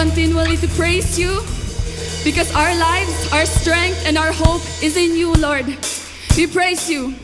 continually to praise you because our lives, our strength, and our hope is in you, Lord. We praise you.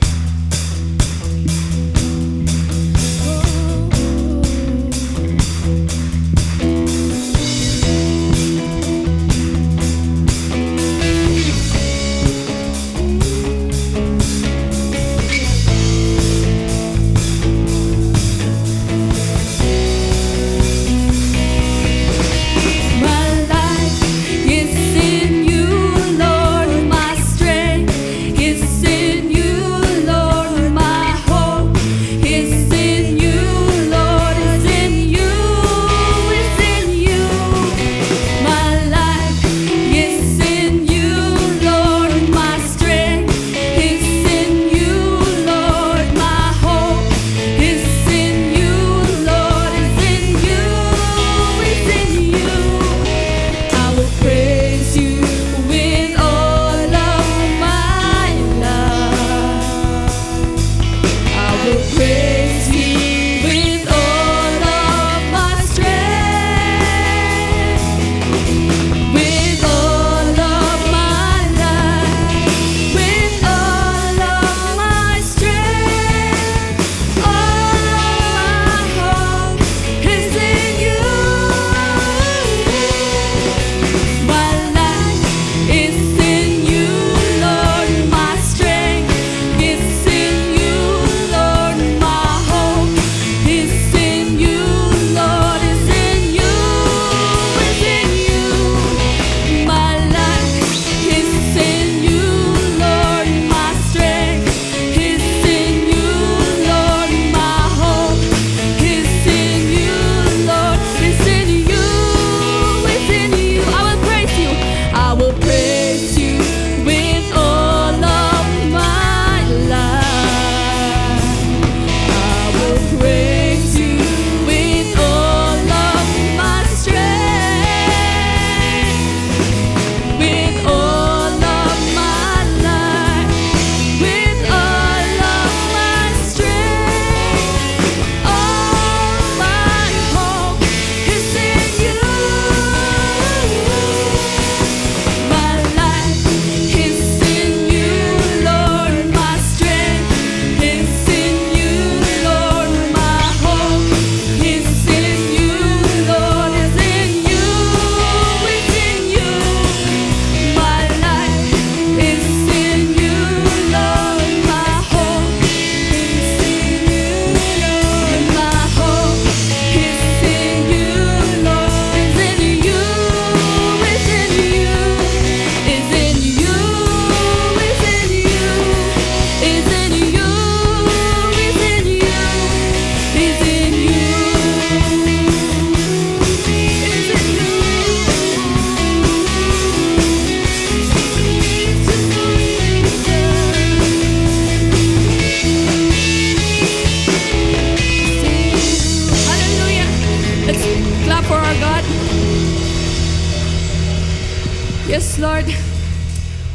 Yes, Lord,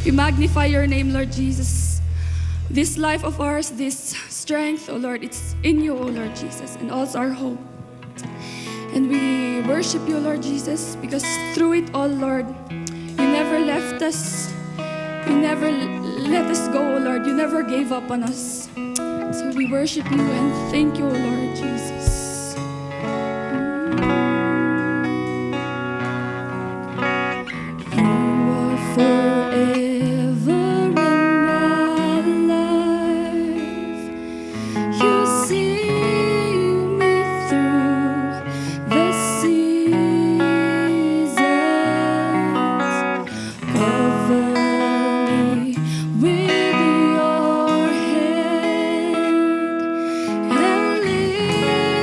we magnify your name, Lord Jesus. This life of ours, this strength, oh Lord, it's in you, oh Lord Jesus, and also our hope. And we worship you, Lord Jesus, because through it all, Lord, you never left us. You never let us go, oh Lord. You never gave up on us. So we worship you and thank you, oh Lord Jesus. With your hand and lead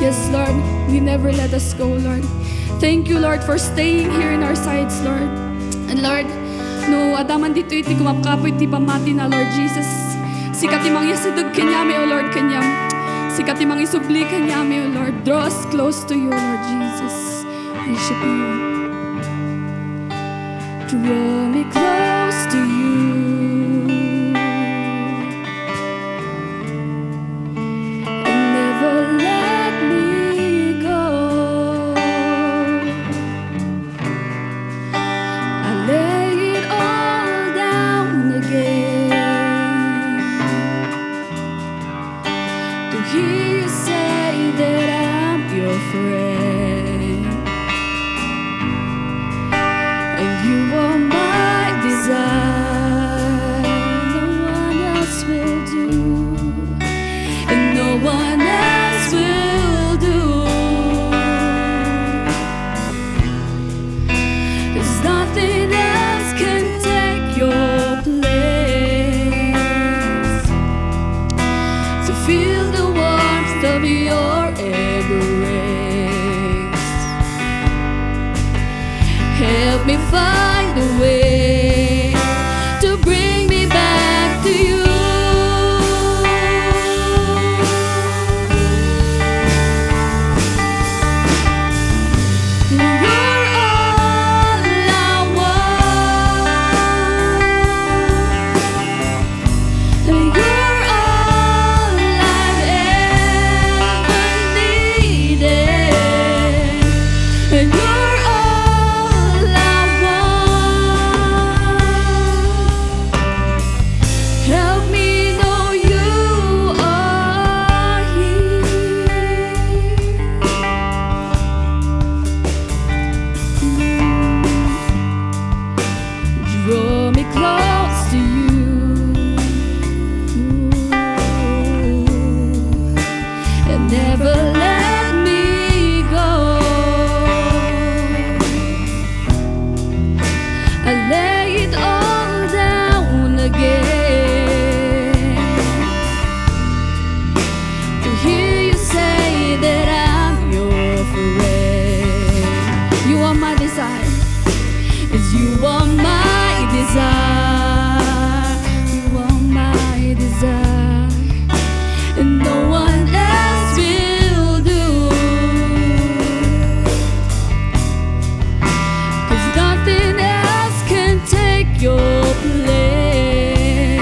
Yes, Lord, you never let us go, Lord. Thank you, Lord, for staying here in our sides, Lord. And Lord, no adaman dito iti gumapkapo iti pamati na, Lord Jesus. Sikat imang yasidug kanyami, O Lord, kanyam. Sikat imang isubli kanyami, O Lord. Draw us close to you, Lord Jesus. Worship you. Draw me close to you. And never let me go. I lay it all down again to hear you say that I'm your friend. And you are my desire. No one else will do. And no one else will do. 'Cause nothing else can take your place. To feel the warmth of your embrace. Help me find a way to bring me back to you. You're all I want. You're all I've ever needed. And you're all I want. Help me know you are here. Draw me close to you. And never let me go. I lay it all down again to hear you say that I'm your friend. You are my desire. Yes, you are my desire. You are my desire. And no one else will do. 'Cause nothing else can take your place.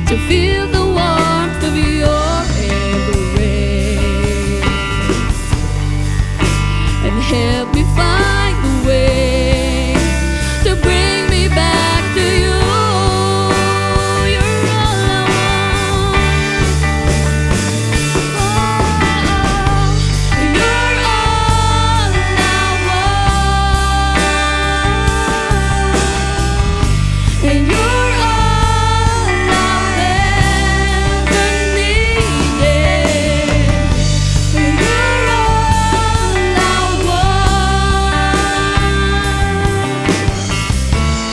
To feel the warmth of your embrace. And help me find a way to bring me back to you. You're all I want. You're all I want. And you're all I've ever needed. And you're all I want.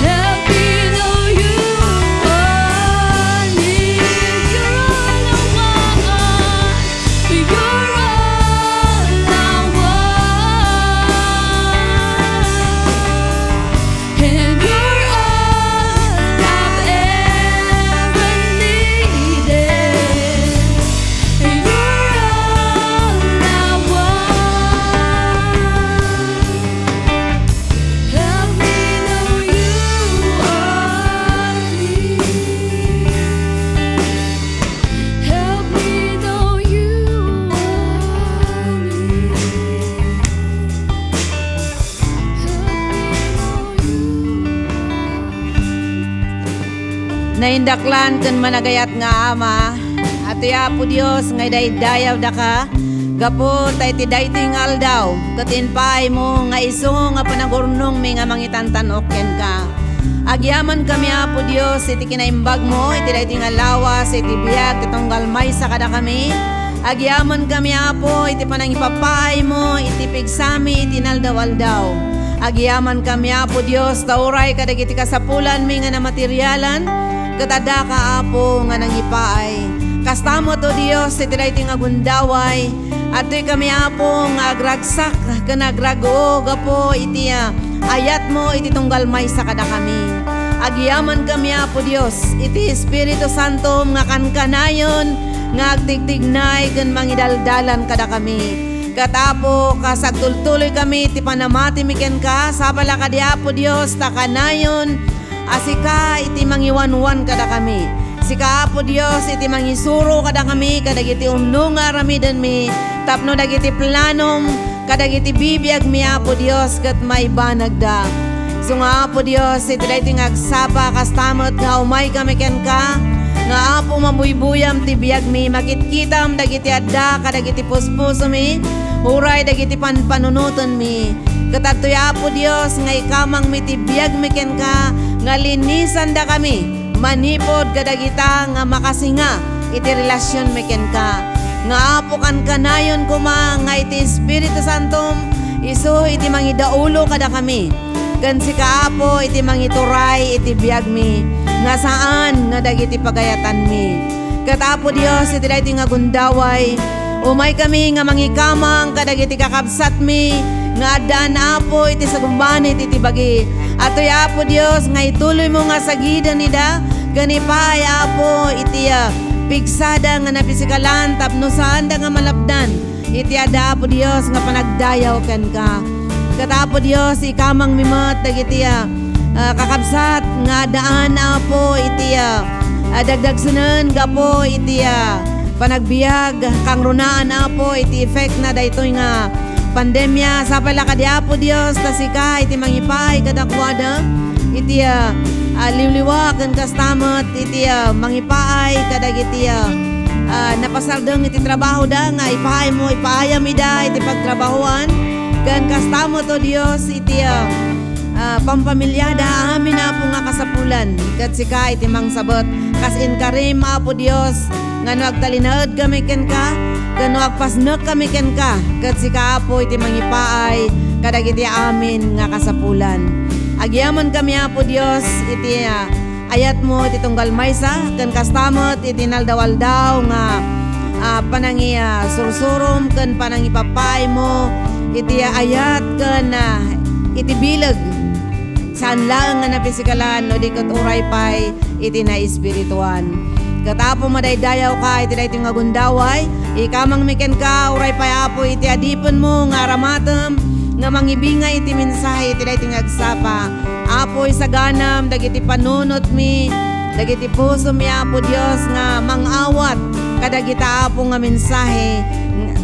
Help me know you are near. You're all I want. You're all I want. And you're all I've ever needed. And you're all I want. Help me know you are here. Help me know you are near. Naindaklan ken managayat nga ama, ati Apo Dios nga daydayaw daka gapo tay ti daytoy nga aldaw katinpay mo nga isu nga panagurnong mi nga mangitantanok ken ka. Agyaman kami Apo Dios iti kinaimbag mo iti daytoy nga lawas iti biag ti tunggal maysa kada kami. Agyaman kami Apo iti panangipapay mo iti pigsami iti naldaw-aldaw. Agyaman kami Apo Dios tauray kadagiti kasapulan mi nga na materyalan katada ka Apo nga nangipaay. Kastamo to Dios, iti daytoy nga gundaway. Ato'y kami apo nga agragsak, kanagrago, gapo iti ayat mo, iti tunggal may sa kada kami. Agyaman kami apo Dios, iti Espiritu Santo nga kankanayon, nga agtigtignay, kan mangidaldalan kada kami. Katapo, kasagtultuloy kami, iti panamati miken ka, sabala ka di apo Dios, takanayon, asika, iti mangiwanwan kada kami. Sika apo Dios, iti mangisuro kada kami, kadagiti umnunga ramidan mi, tapno dagiti planom, kadagiti bibiyag mi apo Dios, kat may banagda. So nga apo Dios, iti daytoy nga agsapa, kastamot nga umay kami ken ka, nga apo mabuybuyam ti biyag mi, makitkitam dagiti adda, kadagiti puspuso mi, huray dagiti panpanunuton mi. Katatoy apo Dios, nga ikamang mi ti biyag mi ken ka, nga linisan da kami, manipod kadagita nga makasinga iti relasyon meken ka. Nga apo kan kanayon kuma nga iti Espiritu Santo isu iti mangidaulo kada kami. Kan si kaapo iti mangituray iti biag mi nga saan nga dagiti pagayatan mi. Katapo Dios iti daytoy nga gundaway. Umay kami nga mangikamang kadagiti kakabsat mi nga addaan apo iti sagumbanit iti bagi. Atoy apo Dios nga ituloy mo nga sagidan nida ganipay apo iti pigsada nga napisikalan tapno saan da nga malabdan iti ada apo Dios nga panagdayaw ken ka. Katapo Dios ikamang mimot dagiti kakabsat nga daan apo iti dagdag sunen gapo iti panagbiag kang runaan apo iti effect na daytoy nga pandemya sapala kadi apo Dios tasika iti mangipay kadakwada iti liwliwa ken kastamot iti mangipaay kadagiti napasardeng iti trabaho da nga ipaay mo ipaayam ida iti pagtrabahoan ken kastamot o Dios iti pampamilyada amin apo nga kasapulan ket sika iti mangsabot kas in karim apo Dios nga no agtalinaed kami ken ka ken no agpasnek kami ken ka ket sika apo iti mangipaay kadagiti amin nga kasapulan. Agyaman kami apo Dios iti ayat mo iti tunggal maysa ken kastamot iti naldawaldaw nga panangi sursurom ken panangi papay mo iti ayat ken iti bileg saan lang nga napisikalan no di ket uray pay iti na espirituan. Katapo madaydayaw ka iti daytoy nga gundaway ikamang miken ka uray pay apo iti adipon mo nga ramatem nga mangibingay iti mensahe iti daytoy nga agsapa. Apoy saganam dagiti panunot mi, dagiti puso mi apo Dios nga mangawat kadagita apo nga mensahe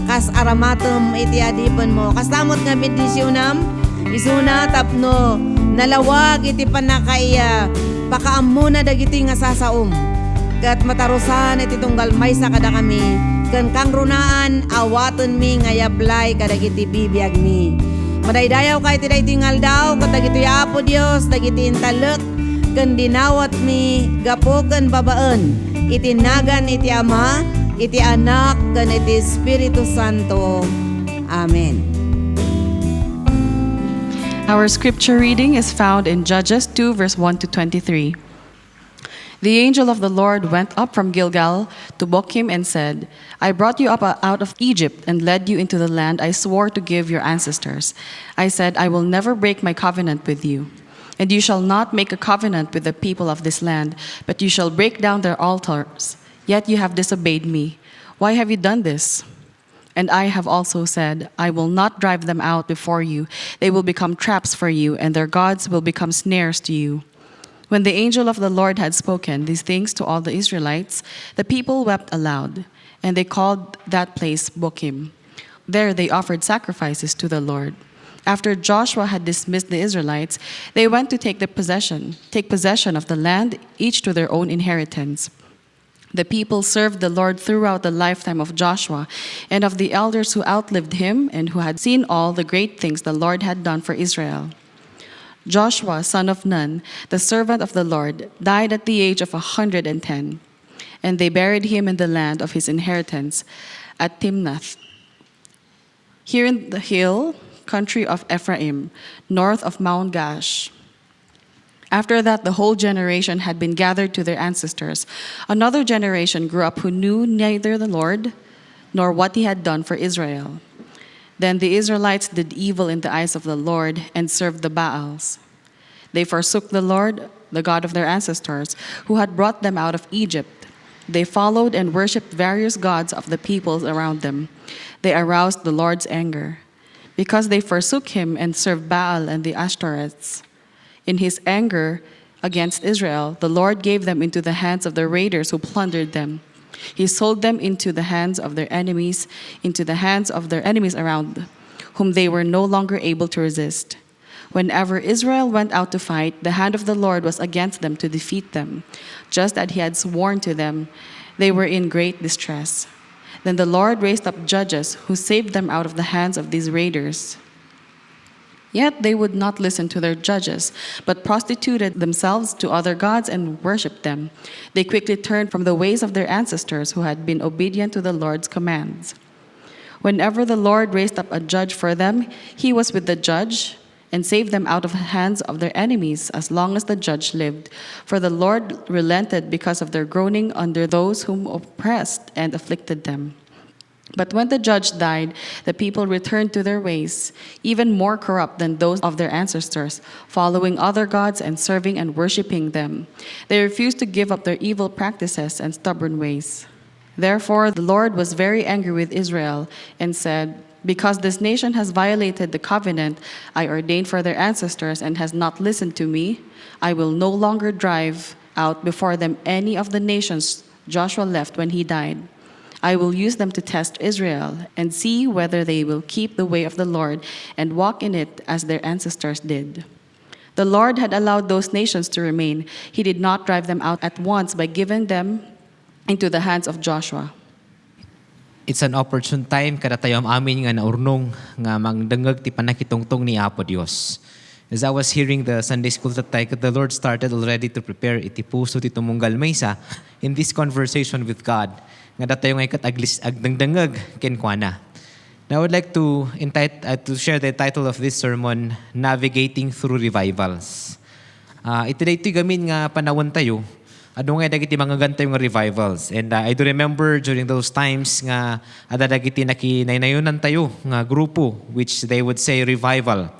kas aramatem iti adipon mo. Kastamot nga bendisyonam isuna tapno nalawag iti panakaya pakaamuna dagiti nga sasaom. Kat matarusan iti tunggal maysa kada kami. Ken kang runaan awaton mi nga yablay kadagiti bibiyag mi. Madaydayaw kay iti daytoy nga aldaw ket dagiti apo Dios dagiti intalek ken dinawat mi gapo ken babaen iti nagan iti Ama iti Anak ken iti Espiritu Santo. Amen. Our scripture reading is found in Judges 2 verse 1 to 23. The angel of the Lord went up from Gilgal to Bochim and said, I brought you up out of Egypt and led you into the land I swore to give your ancestors. I said, I will never break my covenant with you. And you shall not make a covenant with the people of this land, but you shall break down their altars. Yet you have disobeyed me. Why have you done this? And I have also said, I will not drive them out before you. They will become traps for you, and their gods will become snares to you. When the angel of the Lord had spoken these things to all the Israelites, the people wept aloud, and they called that place Bochim. There they offered sacrifices to the Lord. After Joshua had dismissed the Israelites, they went to take possession of the land, each to their own inheritance. The people served the Lord throughout the lifetime of Joshua and of the elders who outlived him and who had seen all the great things the Lord had done for Israel. Joshua, son of Nun, the servant of the Lord, died at the age of 110, and they buried him in the land of his inheritance at Timnath, here in the hill country of Ephraim, north of Mount Gash. After that, the whole generation had been gathered to their ancestors. Another generation grew up who knew neither the Lord nor what he had done for Israel. Then the Israelites did evil in the eyes of the Lord and served the Baals. They forsook the Lord, the God of their ancestors, who had brought them out of Egypt. They followed and worshipped various gods of the peoples around them. They aroused the Lord's anger, because they forsook him and served Baal and the Ashtoreths. In his anger against Israel, the Lord gave them into the hands of the raiders who plundered them. He sold them into the hands of their enemies, into the hands of their enemies around, whom they were no longer able to resist. Whenever Israel went out to fight, the hand of the Lord was against them to defeat them. Just as he had sworn to them, they were in great distress. Then the Lord raised up judges who saved them out of the hands of these raiders. Yet they would not listen to their judges, but prostituted themselves to other gods and worshipped them. They quickly turned from the ways of their ancestors who had been obedient to the Lord's commands. Whenever the Lord raised up a judge for them, he was with the judge and saved them out of the hands of their enemies as long as the judge lived. For the Lord relented because of their groaning under those whom oppressed and afflicted them. But when the judge died, the people returned to their ways, even more corrupt than those of their ancestors, following other gods and serving and worshiping them. They refused to give up their evil practices and stubborn ways. Therefore, the Lord was very angry with Israel and said, "Because this nation has violated the covenant I ordained for their ancestors and has not listened to me, I will no longer drive out before them any of the nations Joshua left when he died. I will use them to test Israel and see whether they will keep the way of the Lord and walk in it as their ancestors did." The Lord had allowed those nations to remain. He did not drive them out at once by giving them into the hands of Joshua. It's an opportune time kada tayo amin nga naurnong nga mangdengeg ti panakitungtong ni Apo Dios. As I was hearing the Sunday school that the Lord started already to prepare iti puso ti tumunggal maysa in this conversation with God. Nga datayo nga ikat agdengdengeg kenkwana. Now I would like to share the title of this sermon, Navigating Through Revivals. Iti daytoy gamin nga panawon tayo. Ado nga dagiti mga ganto yung revivals. And I do remember during those times nga ada dagiti nakinaynayonan tayo nga grupo which they would say revival.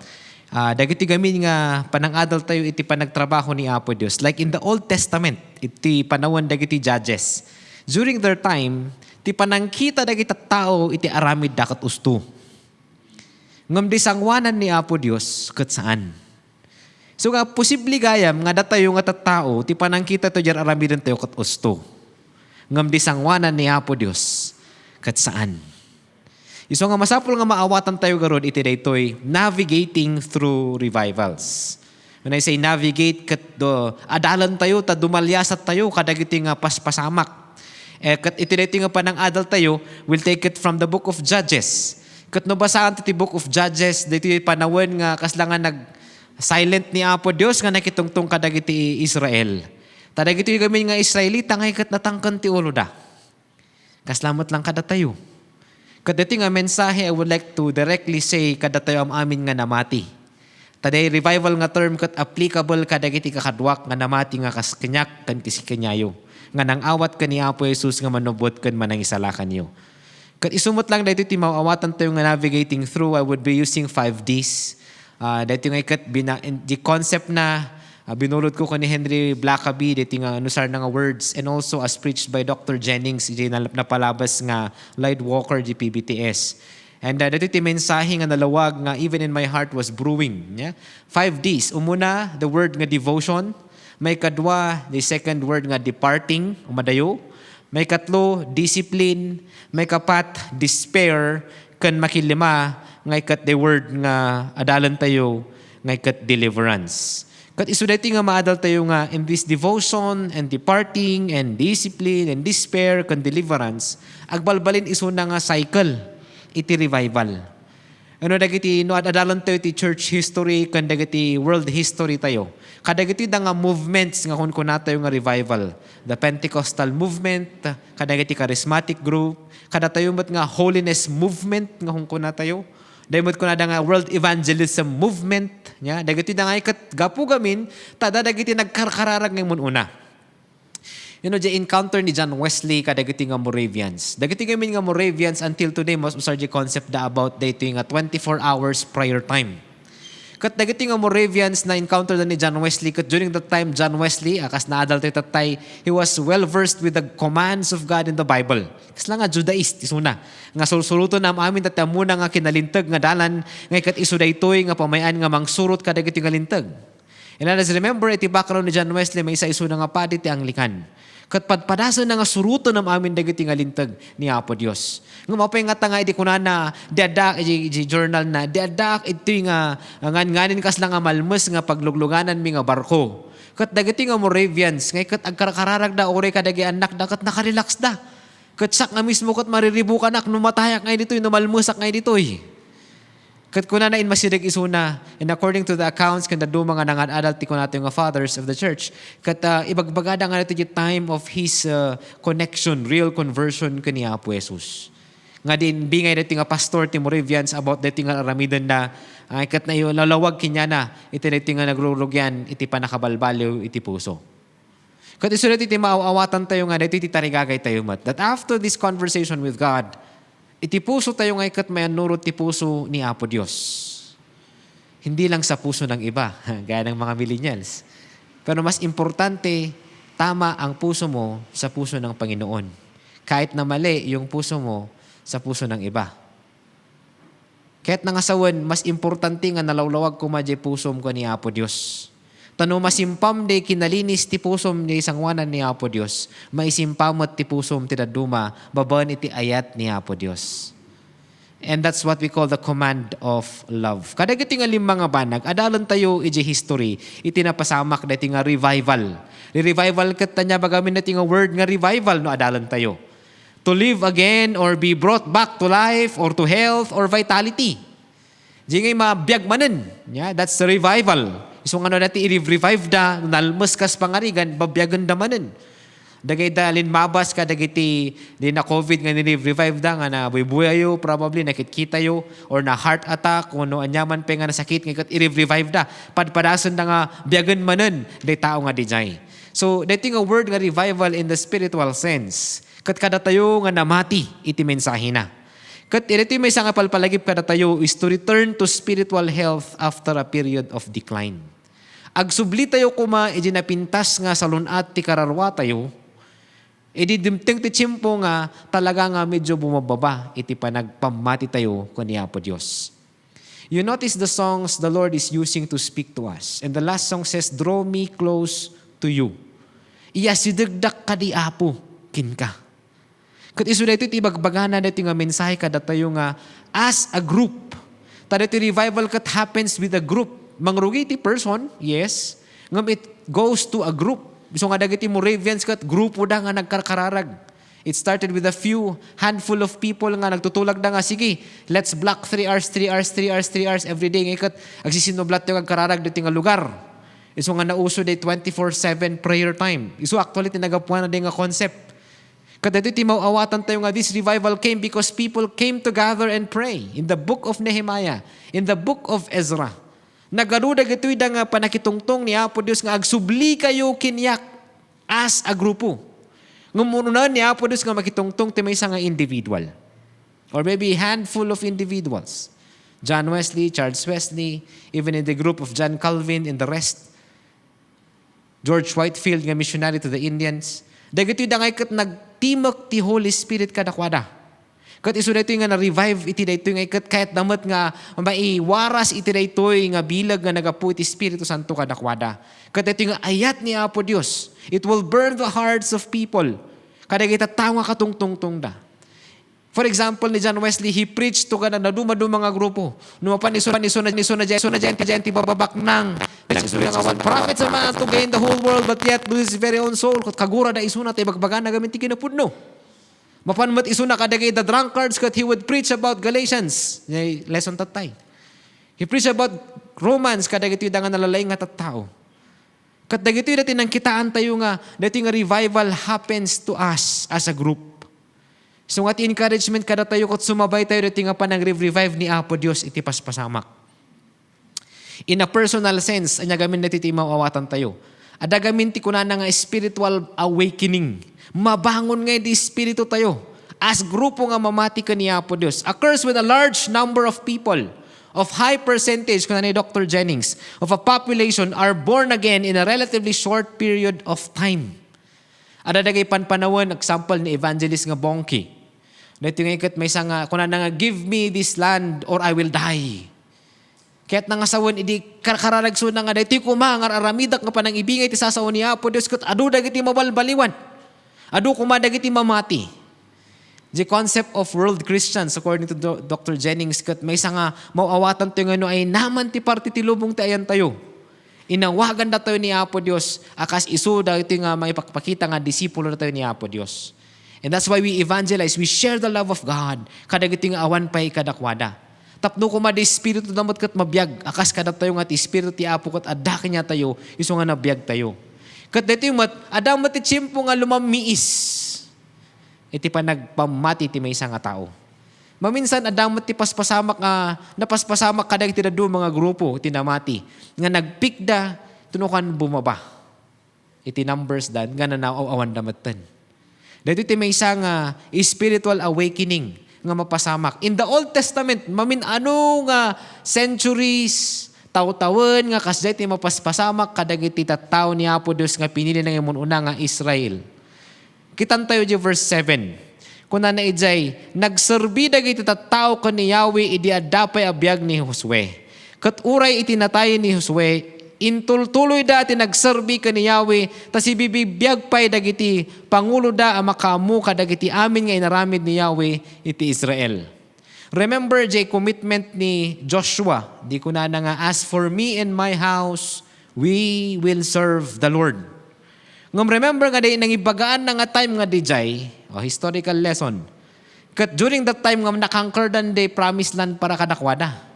Dagiti gamin nga panang-adult tayo iti panagtrabaho ni Apo Dios. Like in the Old Testament, iti panawon dagiti judges. During their time, ti panangkita dagiti tao iti aramid dakat usto. Ngam di sangwanan ni Apo Dios ket saan. So nga posible gayam nga datayo nga tattao ti panangkita to jar aramiden tayo ket usto. Ngam di sangwanan ni Apo Dios ket saan. Iso nga masapul nga maawatan tayo garod iti daytoy navigating through revivals. When I say navigate ket do adalan tayo ta dumalyasat tayo kadagiti nga paspasamak. Ket iti daytoy nga panang-adult tayo, we'll take it from the book of Judges. Ket no basaan ti book of Judges daytoy panawon nga kaslangan silent ni Apo Dios nga nakitungtong kadagiti Israel. Tadagiti gamin nga Israelita nga ikat natangkan ti ulo da. Kaslamat lang kada tayo. Kadati nga mensahe I would like to directly say kada tayo amin nga namati. Taday revival nga term kat applicable kadagiti kakadwak nga namati nga kaskenyak kan kisikenyayo. Nga nang awat ka ni Apo Jesus nga manubot kan manang isalakan yo. Kat isumot lang dito ti mawawatan tayo nga navigating through, I would be using 5 Ds. Dito nga ikat, the concept na binulot ko ni Henry Blackaby, dito nga anusar na nga words, and also as preached by Dr. Jennings, na palabas nga Light Walker, GPBTS. And dito ti mensahe nga nalawag nga even in my heart was brewing. Yeah? 5 Ds. Umuna, the word nga devotion. May kadwa, the second word nga departing, umadayo. May katlo, discipline. May kapat, despair. Kan makilima, ngay kat the word nga adalan tayo, ngay kat deliverance. Kat iso dito nga maadal tayo nga in this devotion and departing and discipline and despair kan deliverance, agbalbalin iso na nga cycle, iti revival. Ano dagiti no adalan tayo ti church history kan dagiti world history tayo. Kadagiti da nga movements nga kun tayo nga revival. The Pentecostal movement, kadagiti charismatic group, kada tayo met nga holiness movement nga kun tayo. Daymod ko na da nga world evangelism movement. Nya, dagiti da nga ikat gapu gamin, tada dagiti nagkarkararag ngayon una. The encounter ni John Wesley kadagiti nga Moravians. Dagiti gamin nga Moravians until today, mas usar di concept da about dito nga 24 hours prayer time. Kat dagiti nga Moravians na encounter da ni John Wesley, kat during that time, John Wesley, akas na adult tatay, he was well versed with the commands of God in the Bible. Kasla nga Judaist, isuna. Nga sulsuruto na amin tatamuna nga kinalintag nga dalan, nga kat iso daytoy nga pamayan nga mangsurot kadagiti nga lintag. And as remember, iti background ni John Wesley, may isa-iso na nga padi ti Anglican. Kat padpadasan na nga suruto na amin dagiti nga lintag ni Apo Dios. Nga mapay nga tanga iti kunana diadak iti journal na diadak iti nga nganin kas lang nga malmes nga paglugluganan mi nga barko. Kat dagiti nga Moravians nga kat agkarkararag da oray kadagi anak da kat nakarelax da. Kat sak nga mismo kat mariribukan ak numatayak ngay ditoy numalmesak ngay ditoy. Kat kuna na in masirig isuna, and according to the accounts kanda do mga nangan adult ti natin nga fathers of the church, kat ibagbagada nga natin yung time of his connection, real conversion kani Apo Jesus. Nga din bingay natin nga pastor ti Moravians about natin nga aramidan na kat na yung lalawag kinya na iti natin nga nagrurugyan iti panakabalbaliw iti puso. Kat iso natin iti maaawatan tayo nga natin iti tarigagay tayo mat. That after this conversation with God, iti puso tayo ngay kat mayanurot ti puso ni Apo Dios. Hindi lang sa puso ng iba, gaya ng mga millennials. Pero mas importante, tama ang puso mo sa puso ng Panginoon. Kahit na mali yung puso mo sa puso ng iba. Kahit nangasawan, mas importante nga nalawlawag kumadya pusom ko ni Apo Dios. Tano masimpam de kinalinis ti pusom ni sangwanan ni Apo Dios. Maisimpamot ti pusom ti daduma, baban iti ayat ni Apo Dios. And that's what we call the command of love. Kada giti nga limang nga banag, adalan tayo iti history, iti napasamak dati nga revival. Revival kat tanya bagamin dati nga word nga revival no adalan tayo. To live again or be brought back to life or to health or vitality. Di ngay mabiyag manen. Yeah, that's the revival. So nga natin i-revive da, nalmas kas pangarigan, babyagan da manen. Dagay da linmabas ka, dagay ti na COVID nga ni-revive da, nga na buhay-buhayo, probably nakikita yo, or na heart attack, o no, anyaman pa nga nasakit, nga i-revive da. Padpadasan da nga byagan manen, day tao nga di jay. So, dito nga word nga revival in the spiritual sense. Kat kada tayo nga namati, iti mensahe na. Kat ito may isang palpalagip kada tayo is to return to spiritual health after a period of decline. Agsubli tayo kuma, edi napintas nga sa lunat ti kararwa tayo, edi dimteng ti tsimpo nga talaga nga medyo bumababa, iti panagpamati tayo kani Apo Dios. You notice the songs the Lord is using to speak to us. And the last song says, draw me close to you. Iyasidagdak ka di Apo, kinka. Kat iso na ito ibagbagana na ito nga mensahe kada tayo nga as a group. Tada ito revival kat happens with a group. Mangrugi ti person, yes. Ngam it goes to a group. So nga dagiti Moravians kat grupo da nga nagkarkararag. It started with a few handful of people nga nagtutulag da nga, sige, let's block 3 hours every day. Ngayon kat agsisinoblat yung agkararag dito nga lugar. Iso nga nauso day 24/7 prayer time. Iso actually tinagapuan na din nga concept. Kada ito timawawatan tayo nga this revival came because people came to gather and pray. In the book of Nehemiah, in the book of Ezra, nagarudag ito'y da nga panakitungtong ni Apo Dios nga agsubli kayo kinyak as a grupo. Ngumununan ni Apo Dios nga makitungtong ti may isa nga individual. Or maybe a handful of individuals. John Wesley, Charles Wesley, even in the group of John Calvin and the rest. George Whitefield nga missionary to the Indians. Dagito'y da nga ikat nagtimok ti Holy Spirit kadakwada. Kat iso na ito nga na-revive iti na ito nga ikat kahit damat nga maiwaras iti na ito nga bilag nga nagapu iti Espiritu Santo kadakwada. Kat ito nga ayat ni Apo Dios. It will burn the hearts of people. Kada kita tawa katungtungtong da. For example, ni John Wesley, he preached to ka na naduma-duma nga grupo. Numapan iso na dyan, bababak nang. Iso nga one prophet sa man to gain the whole world but yet lose his very own soul. Kagura da iso na tayo bagbagan na gamit ti kinapudno. Mapanmat iso na kadagay the drunkards kat he would preach about Galatians. Lesson tatay. He preached about Romans kadagay ito nga nalalay nga tattao. Kat dagay ito natin ang kitaan tayo nga dito nga revival happens to us as a group. So nga ti encouragement kada tayo kat sumabay tayo dito nga panag-revive ni Apo Dios iti paspasamak. In a personal sense, anya gamin na ti mawawatan tayo. Ada gamin ti kunan nga spiritual awakening. Mabangon nga di espiritu tayo. As grupo nga mamati ka ni Apo Dios. Occurs with a large number of people of high percentage, kunan ni Dr. Jennings, of a population are born again in a relatively short period of time. Ada dagay panpanawan, example ni Evangelist nga Bongki. Dito nga ikat may nga, kunan nga, give me this land or I will die. Kaya't nangasawan, idi kararagso na nga, dito kuma, nga aramidak nga panang ibingay, ti sasawan ni Apo Diyos, kat adu dagiti mabalbaliwan. Adu kuma dagiti mamati. The concept of world Christians, according to Dr. Jennings, kat may nga mauawatan tayo nga ay naman ti parti ti lubong tayan tayo. Inawagan na tayo ni Apo Diyos, akas isu dagiti nga may pakpakita nga disipulo na tayo ni Apo Diyos. And that's why we evangelize. We share the love of God. Kadagiti nga awan pa'y kadakwada. Tapno kuma di espiritu damot kat mabiyag. Akas kada tayo nga ti espiritu ti Apo kat adaki niya tayo. Iso nga nabiyag tayo. Kat dito yung adam mati tiyempo nga lumamiis. Iti pa nagpamati ti may isang nga tao. Maminsan adam mati paspasamak nga napaspasamak kadagiti na do mga grupo tinamati. Nga nagpikda tunukan bumaba. Iti numbers dan nga nanaawan damatan. Dito ti may isang spiritual awakening nga mapasamak. In the Old Testament, mamin ano nga centuries, taw-tawen nga kasday ti mapaspasamak kadagiti tattao ni Apo Dios nga pinili ng imununa nga Israel. Kitan tayo di verse 7. Kuna na ijay, nagserbi dagiti tattao kan ni Yahweh idi adapay abiyag ni Josue. Kat uray itinatay ni Josue, intultuloy da ti nagserbi ka ni Yahweh, tas ibibibiyag pa'y dagiti pangulo da ang makamu kadagiti amin nga inaramid ni Yahweh iti Israel. Remember jay commitment ni Joshua, di ko na nga, as for me and my house, we will serve the Lord. Ngam remember nga day nang ibagaan na nga time nga di jay, historical lesson. Kat during that time nga nakangker dan day promised land para kadakwada.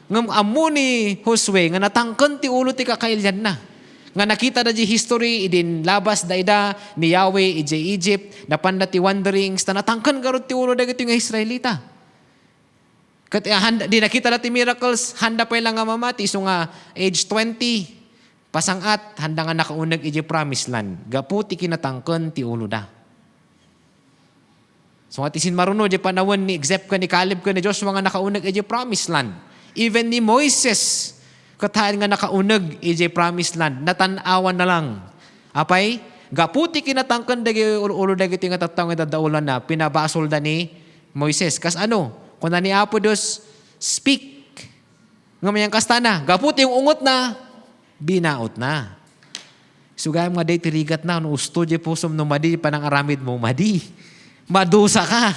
Ngam amu ni Josue nga natangken ti ulo ti kakailyan na. Nga nakita da di history idin labas da ida ni Yahweh ije Egypt napanda ti wanderings ta natangken garot ti ulo dagiti nga Israelita. Kat di nakita da ti miracles handa pa lang nga mamati so nga age 20 pasangat handa nga nakauneg ije promised land. Gapu ti kinatangken ti ulo da. So nga ti sinmaruno di panawon ni except ka ni Caleb ka ni Joshua nga nakauneg ije promised land. Even ni Moises, katahan nga nakaunag ije promised land, natanawan na lang. Apay, gaputi kinatangkan dagi ulo dagiti nga tattao nga dadaulan na pinabasol da ni Moises. Kas ano, kuna ni Apo Dios, speak. Nga mayang kastana, gaputi yung ungot na, binaot na. Sugay mga day tirigat na, no usto je pusom no madi, panang aramid mo, madi. Madusa ka.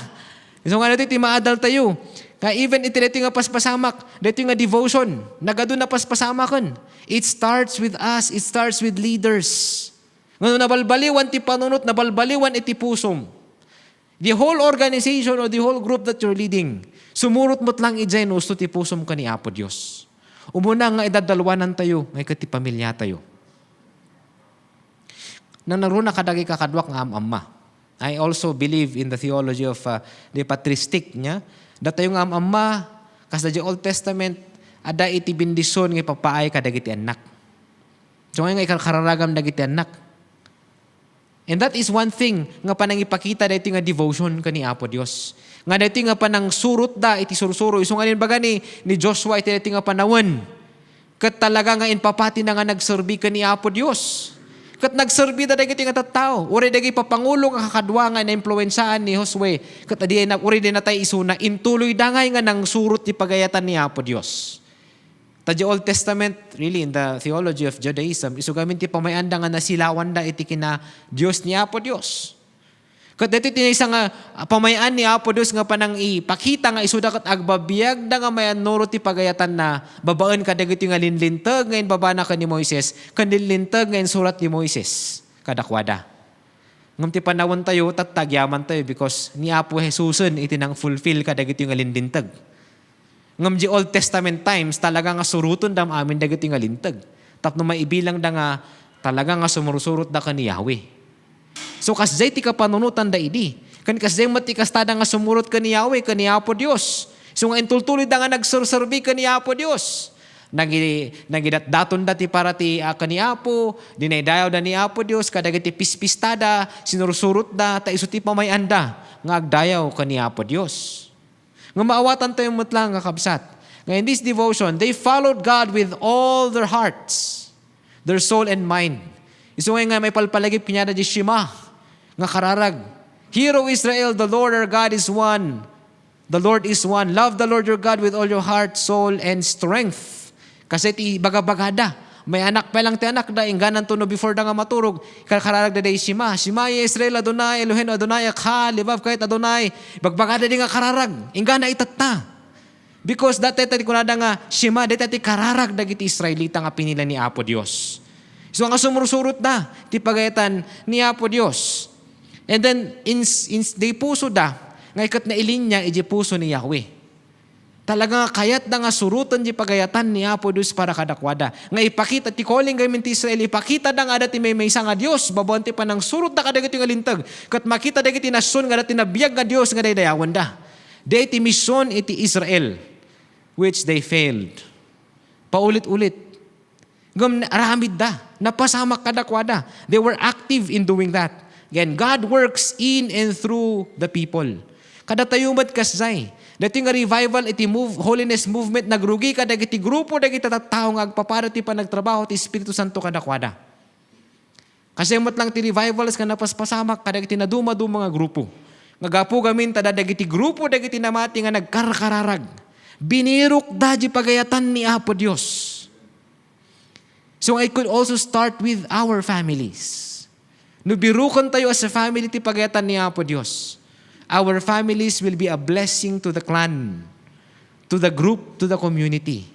So nga natin, timaadal tayo. Kaya even iti dito nga paspasamak, dito nga devotion, nagado na paspasamakan. It starts with us, it starts with leaders. Ngano nabalbaliwan ti panunot, nabalbaliwan iti pusom. The whole organization or the whole group that you're leading, sumurot mo't lang ijay no, usto ti pusom ka ni Apo Diyos. Umuna nga idadalwanan tayo, ngay kati pamilya tayo. Nang naruna kadagi kakadwak nga amma. I also believe in the theology of the patristic niya. Data yung amma, kasi sa Old Testament, ada iti bindisyon ng ipapaay kadagiti anak. So ngayon nga ikararagam dagiti anak. And that is one thing nga panang ipakita dito nga devotion ka ni Apo Dios. Nga dito nga panang surut da, iti sursuro. Iso nga baga ni Joshua, iti dito nga panawan. Kat talaga nga inpapati na nga nagserbi ka ni Apo Dios. Kat nagserbi da dagiti nga tattao. Uri dagi papangulo nga kakadwa nga na impluensaan ni Josue. Kat adi na uri din natay isuna intuloy dangay nga nang surut ti pagayatan ni Apo Dios. Ta Old Testament, really in the theology of Judaism, isugamin ti pamayanda nga nasilawan da iti kina Dios ni Apo Dios. Kat dito tinisa nga pamayaan ni Apo Dios nga panang ipakita nga isuda kat agbabiyag da nga mayan nuro ti pagayatan na babaan ka dagiti nga linlintag ngayon babana ka ni Moises, kanlinlintag ngayon surat ni Moises kadakwada. Ngam ti panawon tayo tattagyaman tayo because ni Apo Jesusen iti nang fulfill ka dagiti nga linlintag. Ngam di Old Testament times talaga nga suruton dam amin dagiti nga lintag. Tapno maibilang da nga talaga nga sumurusurot da ka ni Yahweh. So kasjay ti kapanunutan da idi. Kan kasdeng mati kastada nga sumurot ka ni Yahweh, ka ni Apo Dios. So nga intultuloy da nga nagsursurbi ka ni Apo Dios. Nagidat-daton dati para ti ka ni Apo, dinaydayaw da ni Apo Dios, kadagiti pispistada, sinursurot da, ta iso ti pamayanda, nga agdayaw ka ni Apo Dios. Nga maawatan tayo mutlang nga kabsat. Nga in this devotion, they followed God with all their hearts, their soul and mind. Iso nga may palpalagip kinyada di Shema, nga kararag. Hear, O Israel, the Lord our God is one. The Lord is one. Love the Lord your God with all your heart, soul, and strength. Kasi ti bagabagada. May anak pa lang ti anak da, ingganan to no before da nga maturog. Kararag da day Shema. Shema ya Israel, Adonai, Elohim, Adonai, Akha, libav kahit Adonai. Bagbagada di nga kararag. Inggana itatta. Because dati kunada nga Shema, dati kararag dagiti Israelita nga pinila ni Apo Dios. So nga sumursurot na, ti pagayatan ni Apo Dios. And then, di puso da, nga ikat na ilinya, iji puso ni Yahweh. Talaga nga kayat da nga surutan di pagayatan ni Apo Dios para kadakwada. Nga ipakita, ti calling gamin ti Israel, ipakita da nga dati may isa nga Dios, babawante pa ng surut da kadagiti nga lintag. Kat makita dagiti nasyon nga dati nabiyag nga Dios nga daydayawan da. Dati mission iti Israel, which they failed. Paulit-ulit. Aramid da. Napasamak kadakwada. They were active in doing that. Again, God works in and through the people. Kada tayo mat kasay. Dati nga revival, iti holiness movement, nagrugi ka, dagiti grupo, dagiti tattao nga agpaparati pa nagtrabaho, ti Espiritu Santo kadakwada. Kasi mat lang ti revivals ka napaspasamak, kadagiti naduma-duma nga grupo. Ngagapo gamin, tada dagiti grupo, dagiti namati nga nagkarkararag. Binirok da di pagayatan ni Apo Dios. So I could also start with our families. Nubirukan tayo as a family ti pagayatan ni Apo Dios. Our families will be a blessing to the clan, to the group, to the community.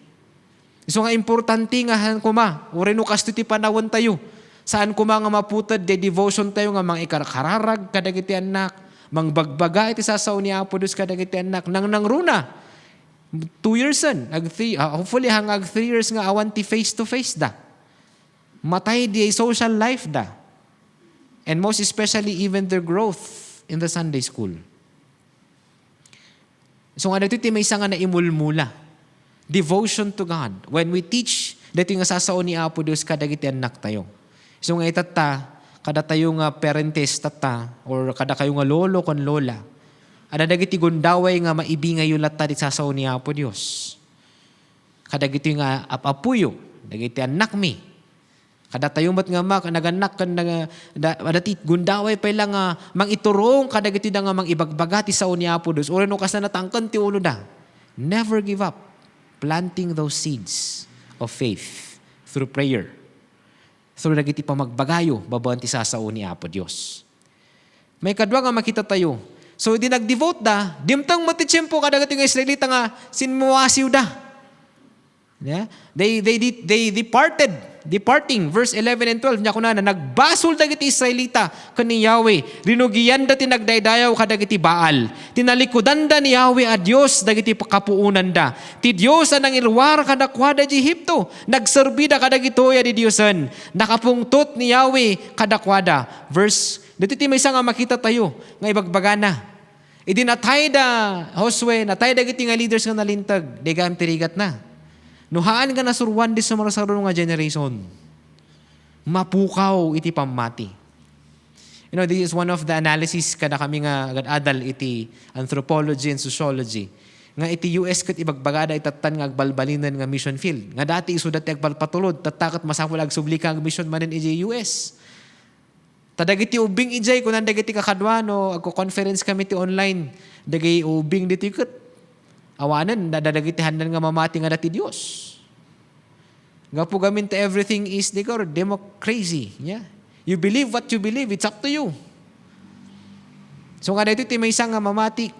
So nga importante nga kuma, ureno kasto ti panawon tayo. Saan kuma nga maputad, de devotion tayo nga mga ikarkararag kadagiti anak, mangbagbaga iti sasaw ni Apo Dios kadagiti anak, nang runa. 2 years hopefully hangag 3 years nga awan ti face to face da. Matay di social life da. And most especially even their growth in the Sunday school. So nga dito may isa nga naimulmula. Devotion to God. When we teach, dito nga sasao ni Apo Dios kadagiti anak tayo. So nga itata, kada tayo nga parentes tata, or kada kayo nga lolo kon lola, ada dagiti gundaway nga maibingay yung latta di sasao ni Apo Dios. Kadagiti nga apapuyo, dagiti anak mi. Kada tayo mat nga mak, naganak kan dati gundaway pa lang mang iturong kadagiti da nga mang ibagbagati sao ni Apo Dios. Ora no kas na natangkan ti ulo da. Never give up planting those seeds of faith through prayer. Through dagiti pamagbagayo babaan ti sasao ni Apo Dios. May kadwa nga makita tayo. So di nag-devote da, dimtang matitsyempo kadagiti nga Israelita nga sinmuwasiw da. Yeah? They departing, verse 11 and 12, niya kuna na, nagbasol dagiti Israelita kani Yahweh, rinugiyan da tinagdaydayaw kadagiti Baal, tinalikudan da ni Yahweh a Diyos dagiti kapuunan da, ti Diyos anang irwar kadakwada di Ehipto, nagserbi da kadagitoya di Diyosan, nakapungtot ni Yahweh kadakwada. Verse, dito ti may isa nga makita tayo, nga ibagbagana. Idi natay da Josue, natay dagiti nga leaders nga nalintag, degam tirigat na. Nuhaan ka na surwan di sa mga sarunong nga generation. Mapukaw iti pamati. You know, this is one of the analysis kada kami nga adal iti anthropology and sociology. Nga iti US kat ibagbagada itatan nga agbalbalinan nga mission field. Nga dati iso dati agbalpatulod, tatakat masapul agsublika ang mission manin iti US. Tadagiti ubing ijay, kung nandagiti kakadwano, agko-conference kami ti online, dagay ubing dito ikat. Awanan, dadagitihan nga mamati nga dati Diyos. Nga po gamin to everything is democracy. Yeah? You believe what you believe, it's up to you. So nga dito, may isang nga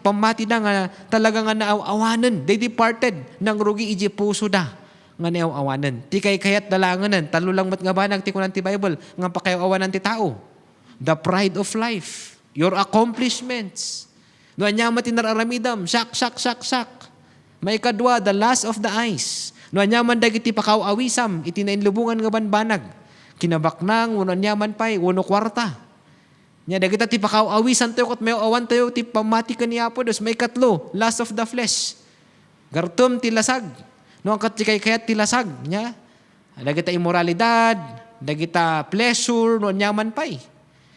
pamati na nga talaga nga naawanan. They departed ng rugi iji puso da nga naawanan. Ti kay kayat dalanganan, talo lang mat nga ba nagtikunan ti Bible, nga pakayawanan ti tao. The pride of life, your accomplishments. No anya mati nararamidam, sak. May kadwa, the lust of the eyes. No anya man dagiti pakaw-awisam, iti nainlubungan nga banbanag. Kinabaknang, uno anya man pay, uno kwarta. Nya dagita ti pakaawisan tayo kat may awan tayo ti pamati ka ni Apo Dios. May katlo, lust of the flesh. Gartom ti lasag. No ang katikay kayat ti lasag. Nya, dagita immoralidad, dagita pleasure, no nyaman pay.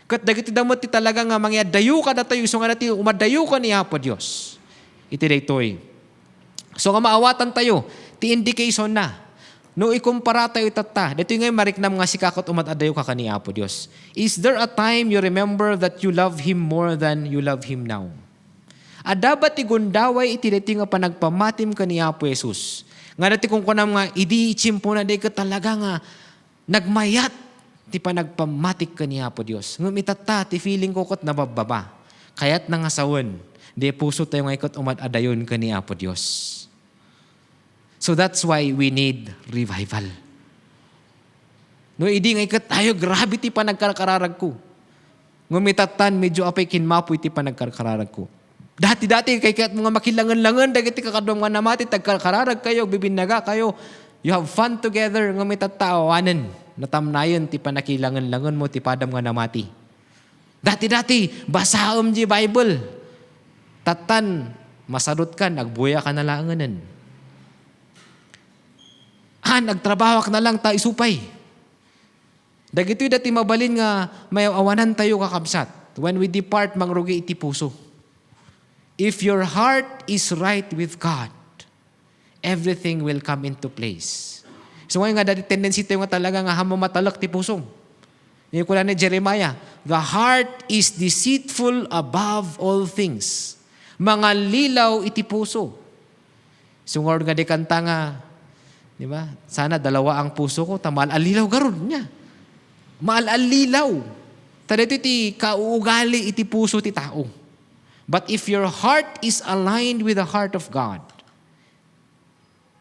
Kat dagiti damot ti talaga nga mangyadayo ka datayo, iso nga dati umadayo ka ni Apo Dios. Iti daytoy. So nga maawatan tayo, ti indication na. No ikumpara tayo itata. Dito nga mariknam nga si kakot umadadayo ka ni Apo Dios. Is there a time you remember that you love Him more than you love Him now? Adabat ti gundaway iti dito nga panagpamatim ka ni Apo Jesus. Nga dati kung kunam nga, idi ichimpo na day ka talaga nga nagmayat ti panagpamatik ka ni Apo Dios. Ngum itata, ti feeling ko kot nabababa. Kaya't nangasawan, di puso tayo nga ikot umadadayon ka ni Apo Dios. So that's why we need revival. No, idi nga ikot tayo, grabe ti panagkarkararag ko. Ngum itatan, medyo apay kinmapoy ti panagkarkararag ko. Dati-dati, kay kaya't mga makilangan-langan, dagiti kakadwang nga namati, tagkarkararag kayo, bibinaga kayo, you have fun together, ngum itatawanan. Natamnayon ti panakilangan-langan mo ti padam nga namati. Dati-dati, basaom di Bible. Tatan, masadot ka, nagbuya ka na langanan. Nagtrabaho ka na lang ta isupay. Dagito'y dati mabalin nga may awanan tayo kakabsat. When we depart, mangrugi iti puso. If your heart is right with God, everything will come into place. So ngayon nga, dati tendency tayo nga talaga nga hamatalak ti pusong. Yung kula ni Jeremiah, the heart is deceitful above all things. Mga lilaw iti puso. So nga di kanta nga, di ba? Sana dalawa ang puso ko, maal-alilaw garun niya. Maal-alilaw. Tadito iti kauugali iti puso ti tao. But if your heart is aligned with the heart of God,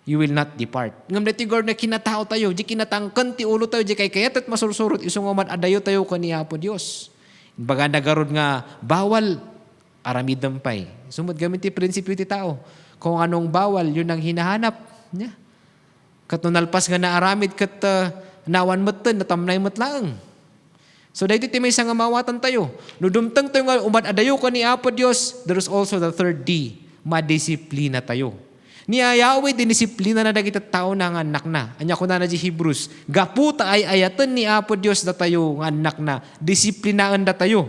you will not depart. Ngam dati God na kinatao tayo, di kinatangkan ti ulo tayo, di kay kayat at masursurot, isong man adayo tayo ka ni Apo Dios. Baga nagarod nga, bawal, aramidam pay. Sumod gamit ti prinsipyo ti tao. Kung anong bawal, yun ang hinahanap niya. Katunalpas nga na aramid kat nawan matan, natamnay matlaang. So dahil ti may isang mawatan tayo. Nudumtang tayo nga, adayo ka ni Apo Dios, there is also the third D, madisiplina tayo. Ni Yahweh dinisiplina na dagiti tao na nga anak na. Anya ko na di Hebrews. Gaputa ay ayatan ni Apo Dios da tayo nga anak na. Disiplinaan da tayo.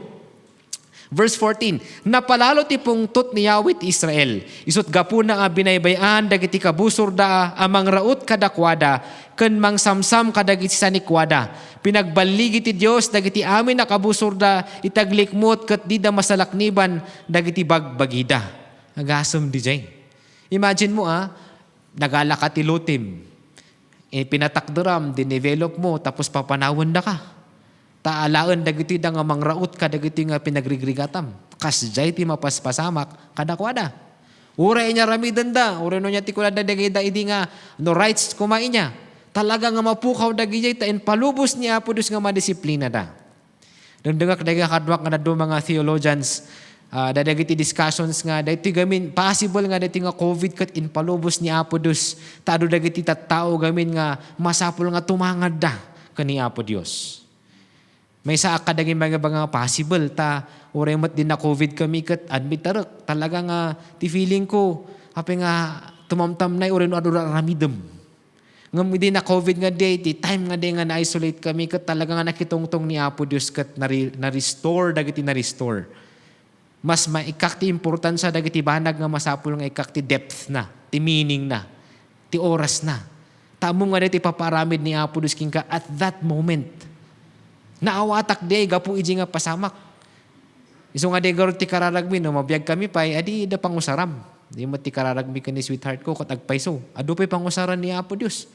Verse 14. Napalalo ti pungtot ni Yahweh ti Israel. Isut gapu na nga binaybayan dagiti kabusor da amang raot kadakwada. Ken mang samsam kadagiti sanikwada. Pinagbaligi ti Dios dagiti amin na kabusor da itaglikmot ket di da masalakniban dagiti bagbagida. Agasam di jay. Imagine mo nagala ka ti lutim. Pinatakderam, dinevelop mo, tapos papanawan na ka. Taalaan dagiti da nga mangraot ka, dagiti nga pinagrigrigatam. Kasjay ti mapaspasamak, kadakwada. Uray niya ramidan da, uray no niya ti kulada dagay da idi nga, no rights kumain niya. Talaga nga mapukaw dagijay ta, in palubos niya po dus nga madisiplina da. Dagdag kadwak nga na do mga theologians, dadagiti discussions nga dati gamin possible nga dati nga COVID kat in palubos ni Apo Dios tado dagiti tattao gamin nga masapul nga tumangad da kani Apo Dios. May sa kadaging mga possible ta uremat din na COVID kami kat admit tarek talaga nga ti feeling ko ape nga tumamtam na ureno adura ramidem. Ngam din na COVID nga day ti time nga day nga na-isolate kami kat talaga nga nakitungtong ni Apo Dios kat na-restore dagiti na-restore. Mas maikak ti importansya dagiti banag nga masapul nga ikak ti depth na, ti meaning na, ti oras na. Tamo nga diti paparamid ni Apo Dios king ka at that moment. Naawatak day gapu iji nga pasamak. Iso nga day garot ti kararagmi no mabiyag kami pay adi da pangusaram. Di mo ti kararagmi ka ni sweetheart ko katag payso. Adu pay pangusaran ni Apo Dios.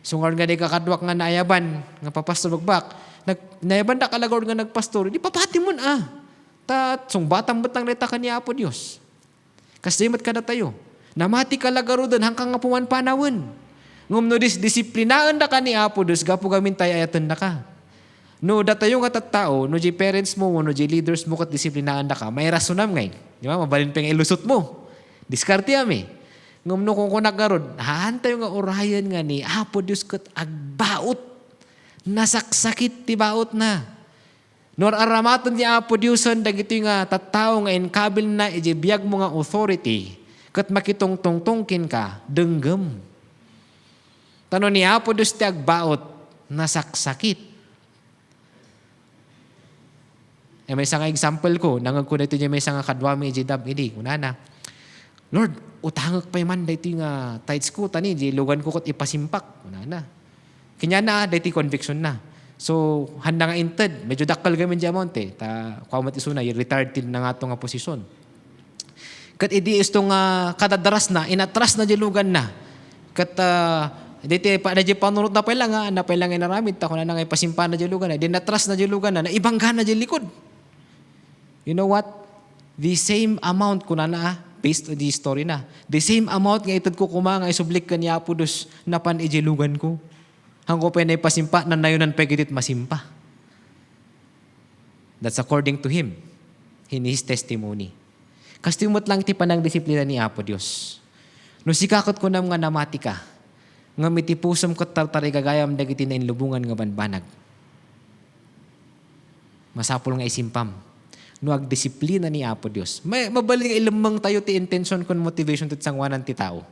So nga day kakadwak nga naayaban nga papastor bagbak. Naayaban da kalagor nga nagpastor. Di papati mo sung batang betang neta ka ni Apo Dios. Kasdimat ka na tayo. Namati ka lagarudan hanggang nga puman panawin. Ngum no disiplinaan da ka ni Apo Dios, gapu gamin tayo ayatan da ka. No datayo nga tattao, no di parents mo, no di leaders mo kat disiplinaan da ka, may rasunam ngay. Di ba? Mabalin pa yung ilusot mo. Diskarte ami. Ngum no kung nagarod, haantayo nga orayan nga ni Apo Dios kat agbaot. Nasaksakit ti baot na. Nor aramaton ni Apo Diyosan dagiti nga tattao nga inkabil na iti biyag mo nga authority ket makitong tungtungkin ka denggem. Tano ni Apo Diyos ti agbaot nasaksakit. May isang example ko, nangag ko na ito may isang kadwami iti dab idi. Unana, Lord, utangak pa man dito nga tights ko, tani, di lugan ko kot ipasimpak. Unana. Kanya na, dito conviction na. So, handa nga inted, medyo dakal gamin di amount eh. Kuwamat iso na, retired tin na nga ito nga posisyon. Kat idi isto nga kadadaras na, inatras na di lugan na. Kat, dito pa na di panunot na pala nga, na pala nga naramid, tako na nga ipasimpa na di lugan na, di natras na di lugan na ibangga na di likod. You know what? The same amount ko na based on the story na. The same amount nga itad ko kumanga isublik ka ni Apo Diyos na pan ijilugan ko. Hanggo pa na ipasimpa na nayunan pegitit masimpa. That's according to him. In his testimony. Kastimot lang ti panang disiplina ni Apo Diyos. No sikakot ko na nga namati ka, nga mitipusam ko tartarigagayam dagiti na inlubungan nga banbanag. Masapol nga isimpam. No agdisiplina ni Apo Dios. Mabalik nga ilamang tayo ti intention kon motivation ti sangwanan ti tao.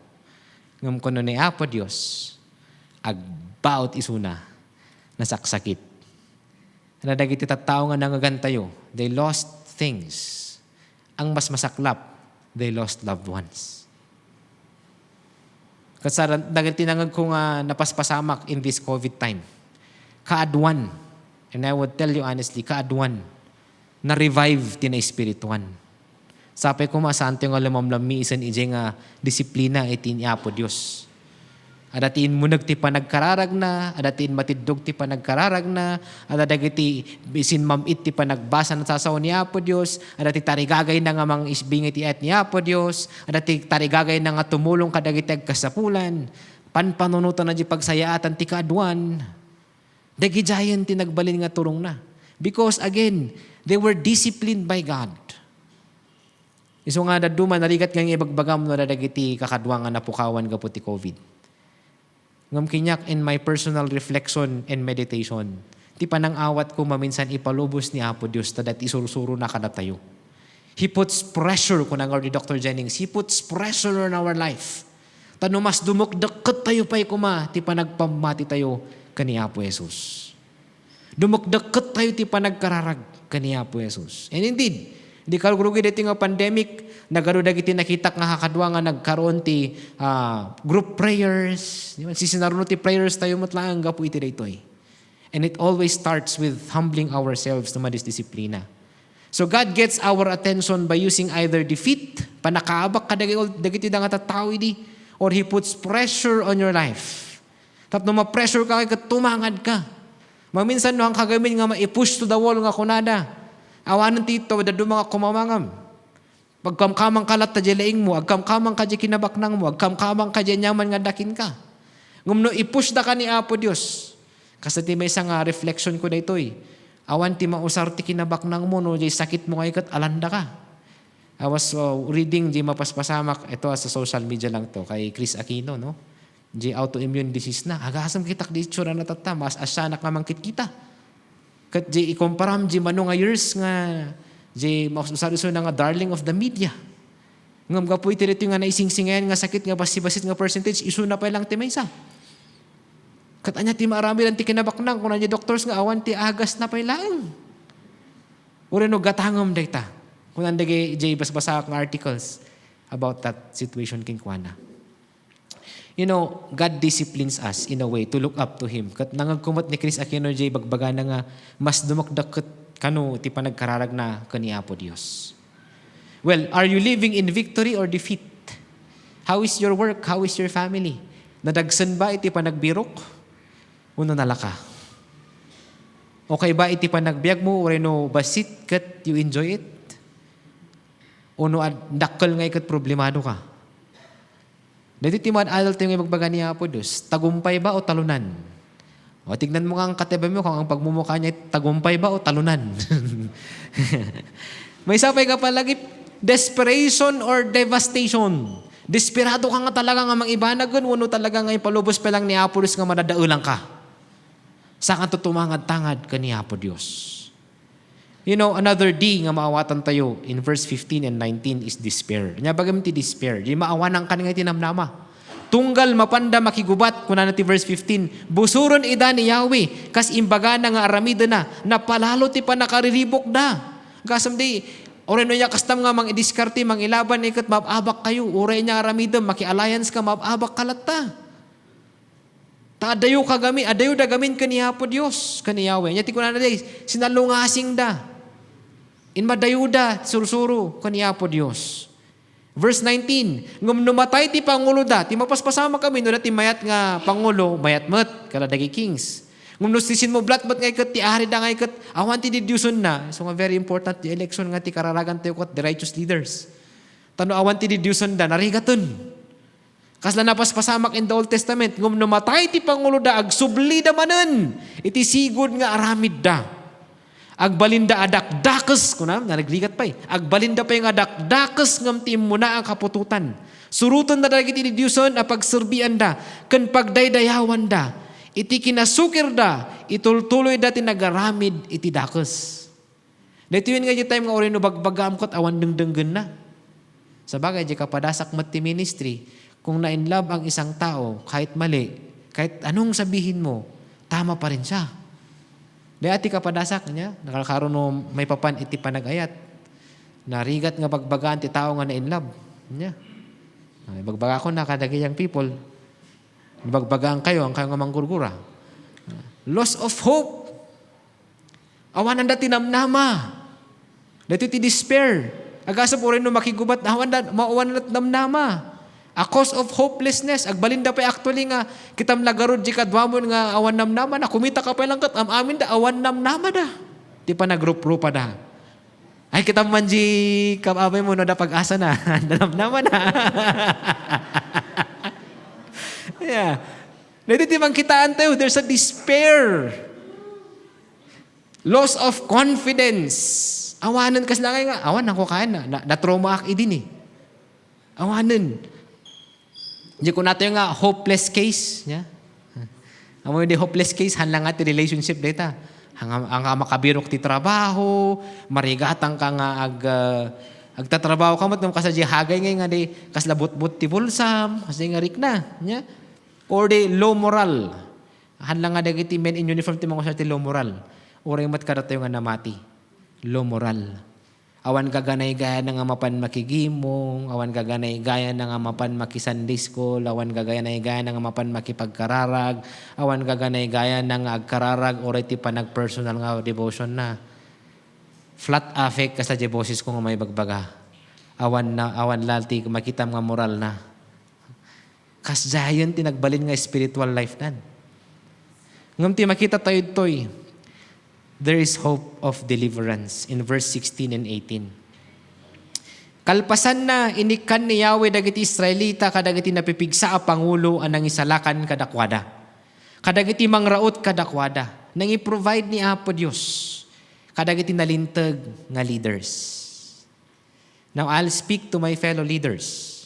Ngam kono ni Apo Dios agbaot isuna nasaksakit. Na dagiti tattao nga nangagan tayo, they lost things. Ang mas masaklap, they lost loved ones. Kasi dagiti nangag ko nga napaspasamak in this COVID time. Kaadwan, and I would tell you honestly, kaadwan, na-revive ti na espirituan. Sapay ko masanto nga lumamlami isan ije nga disiplina iti ni Apo Dios. Adatiin munag ti panagkararag na, adatiin matidog ti panagkararag na, adadagiti bisin mamit ti panagbasa na sasaw ni Apo Dios, adati tarigagay na nga mang isbingit ti et ni Apo Dios, adati tarigagay na nga tumulong kadagiti agkasapulan, panpanunutan na di pagsayaatan ti kaadwan. Dagijayan ti nagbalin nga turong na. Because again, they were disciplined by God. Iso nga daduma, narigat nga ibagbagam na dagiti kakadwa nga napukawan ka po ti COVID. Ngam kinyak in my personal reflection and meditation, ti panang awat ko maminsan ipalubos ni Apo Dios tadat isurusuro na kada tayo. He puts pressure, kung nangar ni Dr. Jennings, He puts pressure on our life. Tano mas dumukdakot tayo pa'y kuma, ti panagpamati tayo kani Apo Jesus. Dumukdakot tayo ti panagkararag kani Apo Jesus. And indeed, di karugi dito nga pandemic, nagarudag iti nakita nga kakadwa nga nagkaroon ti group prayers. Sisinaruno ti prayers tayo matlaang gapu iti dito eh. And it always starts with humbling ourselves na madisdisiplina. So God gets our attention by using either defeat, panakaabak ka dagiti nga tattao idi, or He puts pressure on your life. Tapno ma-pressure ka kay tumangad ka. Maminsan no ang kagamin nga ma-push to the wall nga kunada. Awanan tito, dado mga kumamangam. Pagkamkamang kalat ta jelaing mo, agkamkamang ka kinabaknang mo, agkamkamang ka nyaman nga dakin ka. Ngumno i-push da ka ni Apo Dios. Kasi ti may isang reflection ko na ito eh. Awan ti mausar ti kinabaknang mo, no, jay sakit mo kayo kat alanda ka. I was reading, jay mapaspasamak, ito sa social media lang to, kay Chris Aquino, no? Jay autoimmune disease na. Agasam kitak di tsura na tata, mas asyanak namang kita. Kat di ikomparam di mano nga years nga di mausariso na nga darling of the media. Ngam ka po iti rito nga naisingsingayan nga sakit nga basi-basit nga percentage, iso na pa lang ti maysa. Kat anya ti marami lang ti kinabaknang kung nandiyo doctors nga awan ti agas na pa lang. Uri no gatangam dayta. Kung nandiyo di basbasa ang articles about that situation king kuana. You know, God disciplines us in a way to look up to Him. Kat nangagkumot ni Chris Aquino J. Bagbaga na nga, mas dumakdakot kano ti panagkararag na kani Apo Dios. Well, are you living in victory or defeat? How is your work? How is your family? Nadagsan ba iti panagbirok? Uno nalaka. Okay ba iti panagbiag mo or no basit kat you enjoy it? Uno dakkel nga ikat problemado ka? Dito timad adult yung ibagbaga niya po Diyos, tagumpay ba o talunan? O tignan mo nga ang katiba mo kung ang pagmumukha niya, tagumpay ba o talunan? May sapay ka palagi, desperation or devastation. Desperado ka nga talaga nga mang-ibanagon, uno talaga nga ipalubos pa lang ni Apo Diyos nga madadaulang ka. Saan ka tutumangad-tangad ka ni Apo Diyos? You know, another D nga maawatan tayo in verse 15 and 19 is despair. Nya bagam ti despair, di maawanan ka nga tinamnama. Tunggal mapanda makigubat, kuna na ti verse 15, busuron ida ni Yahweh, kas imbaga na nga aramida na, napalalo ti pa nakariribok na. Kasam di, oray no niya kastam nga mang idiskarte, mang ilaban na ikat mababak kayo, oray niya aramida, maki-alliance ka, mababak kalata. Adayo kagami, adayo da gamin kaniya po Diyos, kaniyawe. Nya ti kuna na day, sinalungasing da. In madayuda, sursuro, kaniya po Diyos. Verse 19, ngum numatay ti Pangulo da, ti mapaspasama kami, no na ti mayat nga Pangulo, mayat met, kaladagi kings. Ngum nustisin mo blat mat nga ikat, ti ahari da nga ikat, awan ti didyuson na. So nga very important, ti election nga ti kararagan tayo kot, the righteous leaders. Tano awan ti didyuson da, narigaton. Kasla napaspasamak in the Old Testament, ngum numatay ti Pangulo da, agsubli da manen, iti sigod nga aramid da. Agbalinda adak dakes kunam naligligat pa agbalinda pa yung adak dakes ngam tim mo na ang kapututan suruton na dagiti ni Diyoson a pagserbian da ken pagdaydayawan da iti kinasukir da itultuloy da ti nagaramid iti dakes. Dito yun nga di time nga orino bagbagam kot awan dengdenggen na. Sa bagay di kapadasak met ti ministry kung na in love ang isang tao kahit mali kahit anong sabihin mo tama pa rin siya. Dati kapadasak niya, nakalakaroon no may papan iti panagayat. Narigat nga bagbagaan ti tao nga na in love. Niya. Bagbaga ko na kadagayang people. Bagbagaan kayo, ang kayo nga manggurgura. Loss of hope. Awanan da tinamnama. Dati ti despair. Agasa po rin no makigubat, awanan da tinamnama. A cause of hopelessness. Agbalinda pa actually nga kitam lagarod di kadwamon nga awan namnama na kumita ka pa lang kat amin da awan namnama da. Di pa nagrup-rupa da. Ay kitam man di kababay mo no da pag-asa na. Namnama na. Yeah. Dito timang kitaan tayo. There's a despair. Loss of confidence. Awanan kas lang nga. Awan ako kain na. Na-trauma ak idin eh. Awanan. Di ko nato yung hopeless case. Yeah? Amo yung hopeless case, hanlang nga ti relationship data. Ang makabirok ti trabaho, marigatang ka nga agtatrabaho ka mat nung kasadya hagay nga di kaslabot-bot ti bulsam, kasi nga rik na. Yeah? Or di low moral. Hanlang nga dagiti men in uniform ti mga ti low moral. Or yung mat karata yung nga namati. Low moral. Awan gaganay gaya na nga mapan makigimong, awan gaganay gaya na nga mapan makisunday school, awan gaganay gaya na nga mapan makipagkararag, awan gaganay gaya na nga agkararag or iti panag-personal nga devotion na. Flat affect ka sa deboses ko nga may bagbaga. Awan lalti makitam nga moral na. Kasdayon tinagbalin nga spiritual life nan. Ngam ti makita tayo toy. There is hope of deliverance in verse 16 and 18. Kalpasan na inikan ni Yahweh dagiti Israelita kadagiti napipigsa a pangulo anang isalakan kadakwada. Kadagiti mangraot kadakwada. Nang i-provide ni Apo Dios kadagiti nalintag nga leaders. Now I'll speak to my fellow leaders.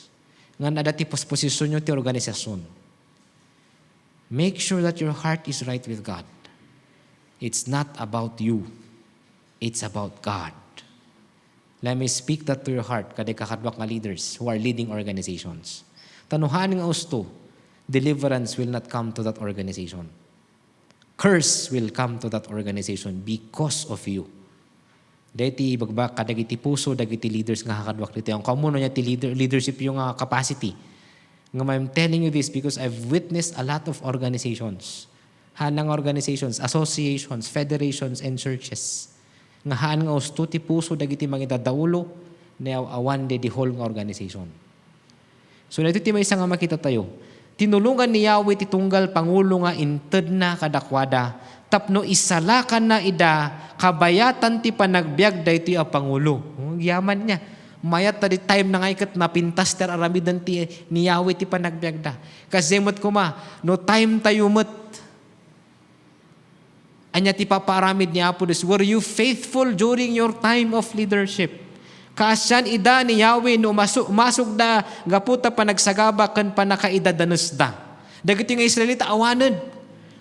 Nga nadati posisyon nyo ti organisasyon. Make sure that your heart is right with God. It's not about you. It's about God. Let me speak that to your heart, kada kakadwak nga leaders who are leading organizations. Tanuhan nga usto, deliverance will not come to that organization. Curse will come to that organization because of you. Dati ibagbak kadagiti puso, dagiti leaders nga kakadwak dito. Ang kamuno niya ti leadership yung capacity. I'm telling you this because I've witnessed a lot of organizations. Hanang organizations, associations, federations, and churches. Nga haan nga usto ti puso dagiti mga idadaulo na awan de the whole nga organization. So na ito ti may isa nga makita tayo. Tinulungan ni Yahweh ti tunggal pangulo nga inted na kadakwada tapno isalakan na ida kabayatan ti panagbiag dayti a pangulo. Yaman niya. Mayat ta di time na nga ikat napintas ter aramidan ti ni Yahweh ti panagbiag da. Kasi mat kuma, no time tayo mat anya ti paparamid ni Apo Dios, were you faithful during your time of leadership? Kasyan ida ni Yahweh no masuk da gaputa panagsagaba kan panakaidadanos da. Dagiti nga Israelita awanen.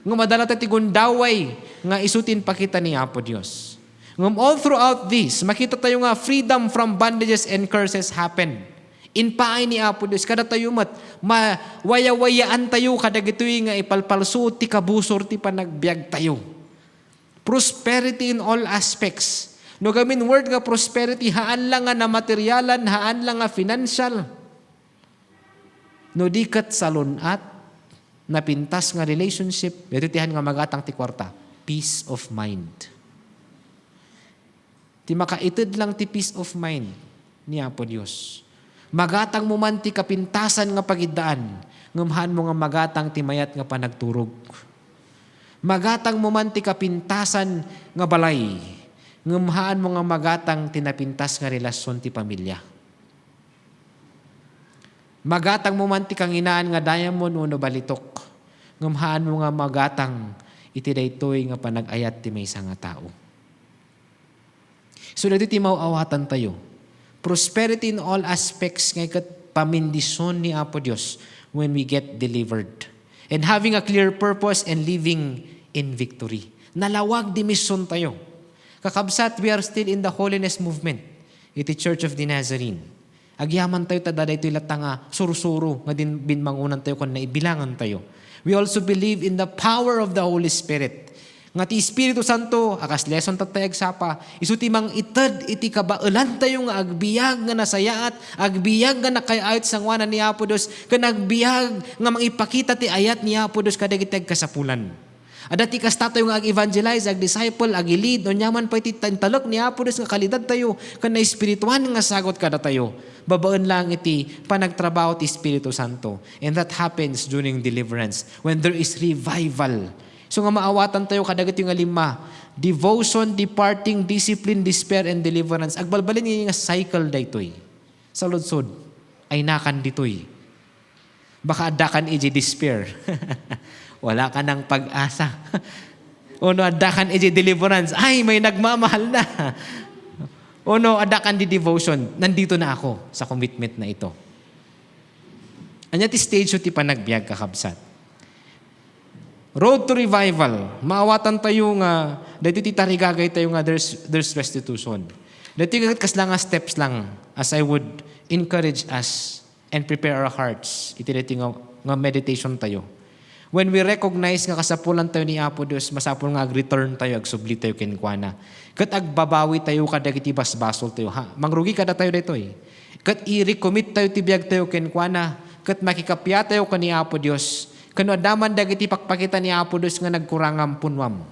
Nga madala ti gundaway nga isutin pakita ni Apo Dios. Ngam all throughout this, makita tayo nga freedom from bondages and curses happen. In paay ni Apo Diyos, kada tayo mawaya-wayaan tayo, kada gito'y nga ipalpalso, ti kabusor, ti panagbiag tayo. Prosperity in all aspects. No gamin word nga prosperity, haan lang nga na materialan, haan lang nga financial. No dikat sa lunat, napintas nga relationship, yatutihan nga magatang ti kwarta, peace of mind. Ti makaitid lang ti peace of mind ni Apo Diyos. Magatang mo man ti kapintasan nga pagidaan, ngamhan mo nga magatang ti mayat nga panagturog. Magatang mo man ti kapintasan nga balay, ngamhaan mo nga magatang tinapintas nga relasyon ti pamilya. Magatang mo man ti kanginaan nga diamond uno balitok, ngamhaan mo nga magatang iti daytoy nga panagayat ti maysa nga tao. So dito ti mauawatan tayo. Prosperity in all aspects ngay kat pamindison ni Apo Diyos when we get delivered. And having a clear purpose and living in victory. Nalawag di mission tayo. Kakabsat, we are still in the holiness movement. Iti Church of the Nazarene. Agyaman tayo tada ito ilata nga surusuro nga din binmangunan tayo kung naibilangan tayo. We also believe in the power of the Holy Spirit. Nga ti Espiritu Santo, akas lesson tatayag sapa, isuti mang itad iti kabailan tayo nga agbiyag nga nasayaat, agbiyag nga nakayayot sangwanan ni Apo Diyos, kan agbiyag nga mangipakita ti ayat ni Apo Diyos kadagitag kasapulan. Adati kasta tayo nga ag-evangelize, ag-disciple, ag-lead, o nyaman pa iti tantalok ni Apo Diyos nga kalidad tayo, kan na espirituan nga sagot kada tayo. Babaan lang iti panagtrabaho ti Espiritu Santo. And that happens during deliverance, when there is revival. So nga maawatan tayo kadagat yung alima, devotion, departing, discipline, despair, and deliverance. Agbalbalin nga cycle daytoy. Sa ludsod, ay nakan ditoy. Baka adakan iji despair. Wala ka ng pag-asa. O no, adakan iji deliverance. Ay, may nagmamahal na. O no, adakan di devotion. Nandito na ako sa commitment na ito. Anya ti stage ti panagbiag kakabsat. Road to revival. Maawatan tayo nga, dito ti tarigagay tayo nga there's restitution. Dito kas lang nga steps lang as I would encourage us and prepare our hearts. Iti dito nga meditation tayo. When we recognize nga kasapulan tayo ni Apo Diyos, masapul nga ag-return tayo, ag-subli tayo kinkwana. Kat agbabawi tayo kadag iti basbasol tayo. Ha? Mangrugi kada tayo dito eh. Kat i-recommit tayo tibiyag tayo kinkwana. Kat makikapya tayo ka ni Apo Diyos. Kano adaman dagiti pakpakita ni Apo Diyos nga nagkurangam punwam.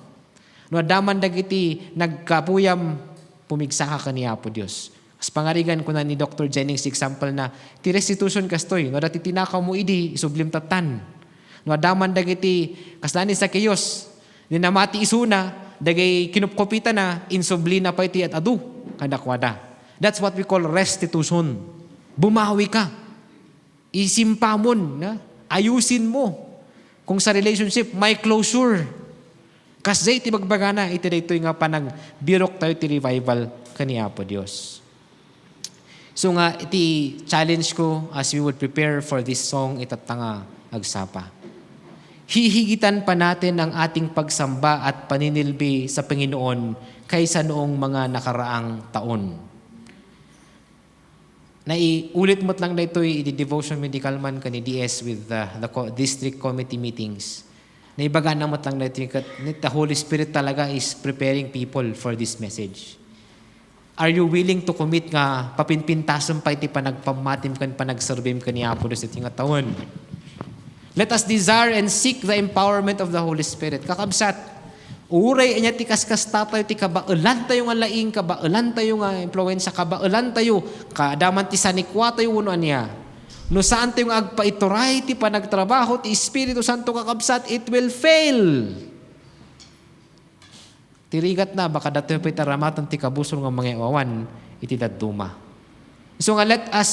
No adaman dagiti nagkapuyam pumigsa ka ni Apo Diyos. As pangarigan ko na ni Dr. Jennings example na ti restitution kastoy. No dati tinakaw mo idi isublim tatan. No adaman dagiti kaslani sa kiyos. Ni namati isuna dagay kinupkopita na insubli na pa iti at adu kadakwada. That's what we call restitution. Bumawi ka. Isimpamon na ayusin mo. Kung sa relationship, may closure. Kasi iti magbagana, iti dito nga panang birok tayo ti revival kani Apo Diyos. So nga, iti challenge ko as we would prepare for this song, itatanga agsapa. Hihigitan pa natin ang ating pagsamba at paninilbi sa Panginoon kaysa noong mga nakaraang taon. Naiulit mo't lang na ito i-devotion medical man ka ni DS with the district committee meetings. Naibaga na mo't lang na ito the Holy Spirit talaga is preparing people for this message. Are you willing to commit nga papinpintasam pa iti panagpamatim kan panagserbim ka ni Apo Diyos iti nga taon? Let us desire and seek the empowerment of the Holy Spirit. Kakabsat, uray anya ti kaskas tayo ti kabailan tayo nga laing, kabailan tayo nga influensya, kabailan tayo kadaman ti sanikwa tayo uno anya. No saan tayo nga agpaituray ti panagtrabaho ti Espiritu Santo kakabsat, it will fail. Tirigat na baka dati pa itaramatan ti kabusol nga mga iwawan iti daduma. So nga let us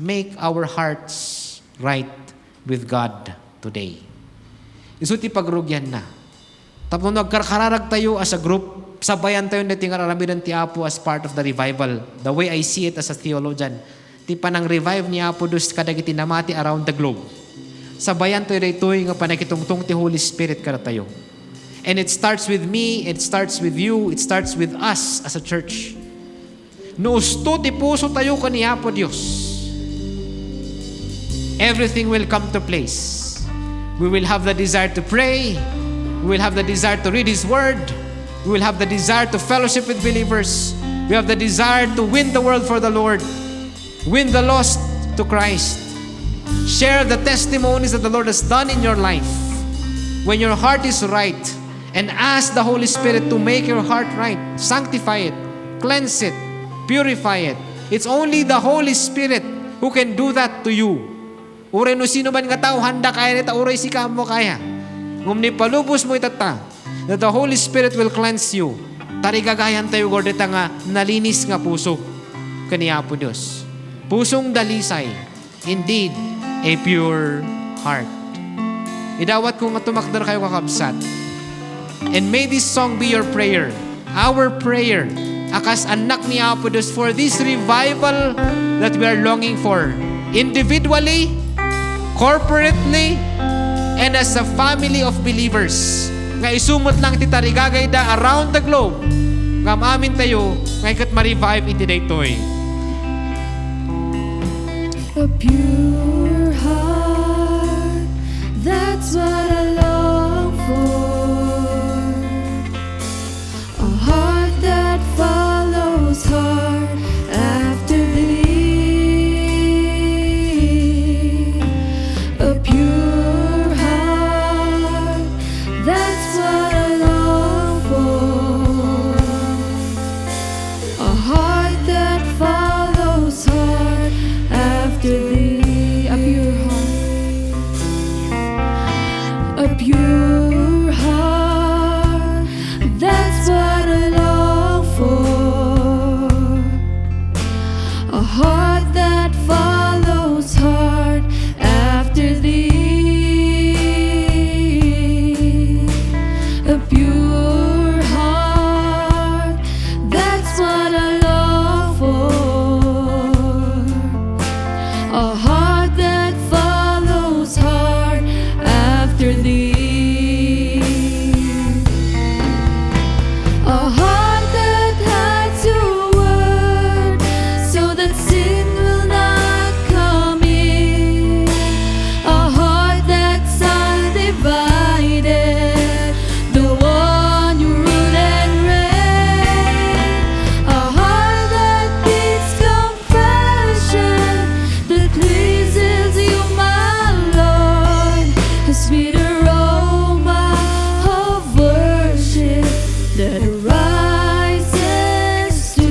make our hearts right with God today. Isu ti pagrugyan na. Tapos nagkarkararag tayo as a group, sabayan tayo na tingararamidan ti Apo as part of the revival. The way I see it as a theologian, ti panang revive ni Apo Diyos kadagiti namati around the globe. Sabayan tayo dito nga panakitungtong ti Holy Spirit kada tayo. And it starts with me, it starts with you, it starts with us as a church. No usto ti puso tayo kaniya po Diyos. Everything will come to place. We will have the desire to pray. We will have the desire to read His Word. We will have the desire to fellowship with believers. We have the desire to win the world for the Lord. Win the lost to Christ. Share the testimonies that the Lord has done in your life. When your heart is right, and ask the Holy Spirit to make your heart right. Sanctify it, cleanse it, purify it. It's only the Holy Spirit who can do that to you. Uray no sino man nga tao, handa kaya nita, uray si kamo kaya. Ngumni palubos mo itata, that the Holy Spirit will cleanse you. Tarigagayan tayo, God, ita nga nalinis nga puso kaniya po Diyos. Pusong dalisay, indeed, a pure heart. Idawat ko nga tumakdar kayo kakabsat. And may this song be your prayer, our prayer, akas anak ni Apo Diyos, for this revival that we are longing for, individually, corporately, and as a family of believers. Nga isumot lang ti tarigagay da around the globe, nga maamin tayo, nga ikat ma-revive iti daytoy. A pure heart, that's what I long for. A heart that follows hard after Thee. A pure heart, that's what I long for. A heart that follows hard after Thee. A pure heart. A pure heart, that's what I long for. A heart that follows hard after Thee. A pure heart, that's what I long for. A heart that follows hard after Thee. A heart that hides Your word, so that sin will not come in. A heart that's undivided, the one You rule and reign. A heart that beats confession, that pleases You, my Lord. A sweet aroma of worship that rises to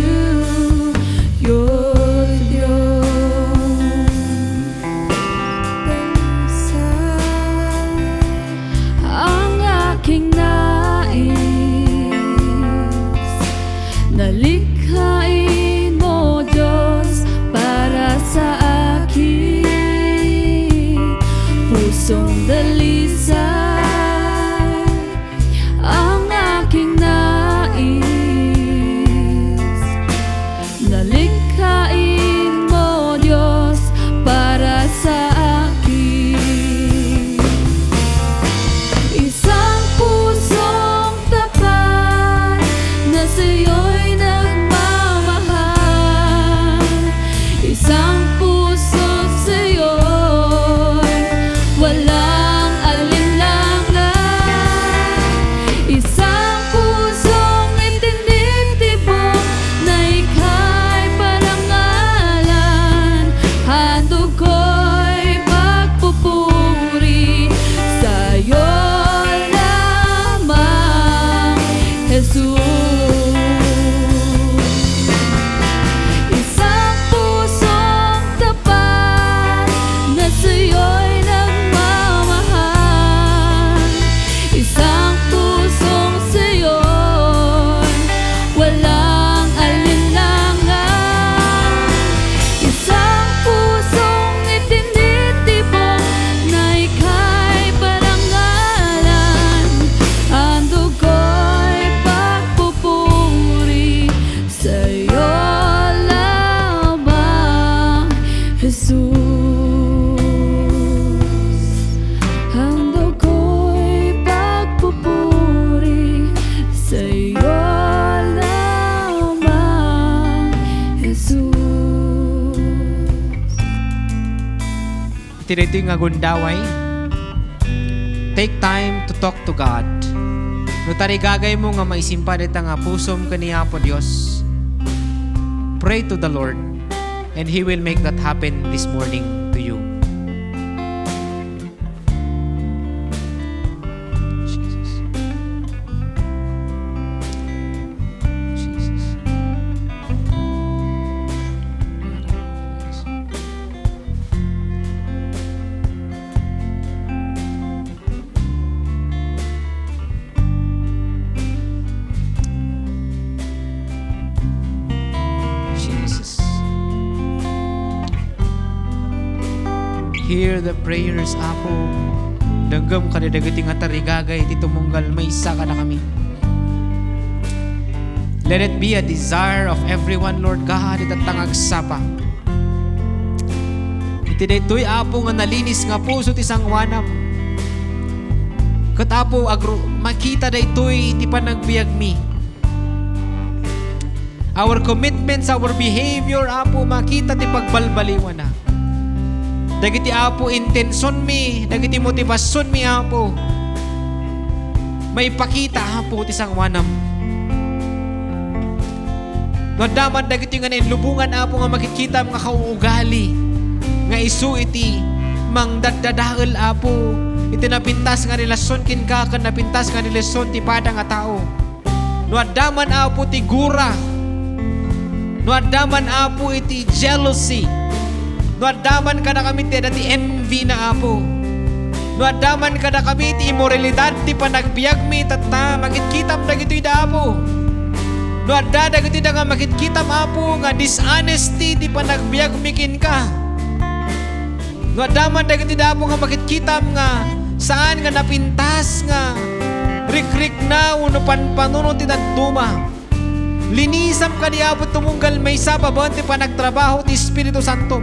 Your throne. Ang aking nais, nalikhain Mo, Diyos, para sa akin. Pusong dalisay, ang aking nais. Nalikhain Mo, Diyos, para sa akin. Isang pusong tapat na sa'yo'y nagmamahal. Isang puso sa'yo'y walang alinlangan. iti dito nga gundaway. Take time to talk to God. No tarigagay mo nga maisimpa dita nga pusom kaniya po Dios. Pray to the Lord and He will make that happen this morning to you. Jesus. Jesus. Jesus. Hear the prayers, Apo. Danggam ka na dagiti nga tarigagay, iti tumunggal, may isa ka na kami. Let it be a desire of everyone, Lord God, itatangag sapa. Iti daytoy, Apo, nga nalinis nga puso ti sangwanam. Kat Apo, makita daytoy iti panagbiag mi. Our commitments, our behavior, Apo, makita ti pagbalbaliwan na. Dagiti Apo, intensyon mi, dagiti motivasyon mi, Apo. May pakita, Apo, ti sangwanam. No daman dagiti nga nainlubungan, Apo, nga makikita mga kauugali nga isu iti mang daddadagal, Apo. Iti napintas nga relasyon kinka kan napintas nga relasyon ti pada nga tao. No daman, Apo, ti gura. No adaman, Apo, iti jealousy. No adaman kada kami ti dati envy na, Apo. No adaman kada kami ti immoralidad ti panagbiag mi tata makitkitam dagitoy da, Apo. No adda dagitoy da nga makitkitam, Apo, nga dishonesty ti panagbiag mi kinka. No adaman dagitoy da, Apo, nga makitkitam nga saan nga napintas nga rik-rik na uno panpanunod ti daduma. Linisam ka ni Apo tumunggal may sababon ti panagtrabaho ti Espiritu Santo.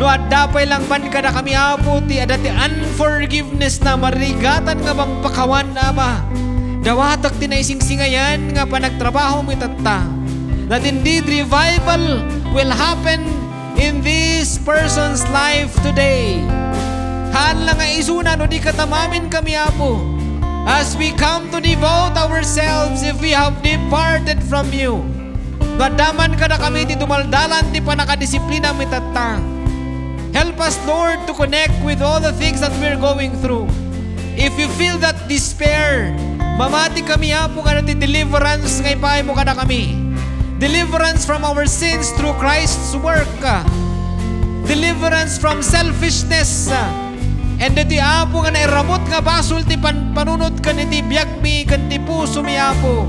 No adapay lang man ka na kami, Apo, ti adati unforgiveness na marigatan nga bang pakawan na ba. Dawatak ti naisingsingayan nga panagtrabaho mo itata. That indeed revival will happen in this person's life today. Haan lang nga isuna no di katamamin kami, Apo. As we come to devote ourselves if we have departed from you. Nadaman ka na kami ti dumaldalan ti panakadisiplina mitata. Help us, Lord, to connect with all the things that we're going through. If you feel that despair, mamati kami, Apo, ka na ti deliverance ngay pahay mo ka na kami. Deliverance from our sins through Christ's work. Deliverance from selfishness. And iti, Apo, nga nairamot nga basol ti panunod ka niti biyagmi kan ti puso mi, Apo.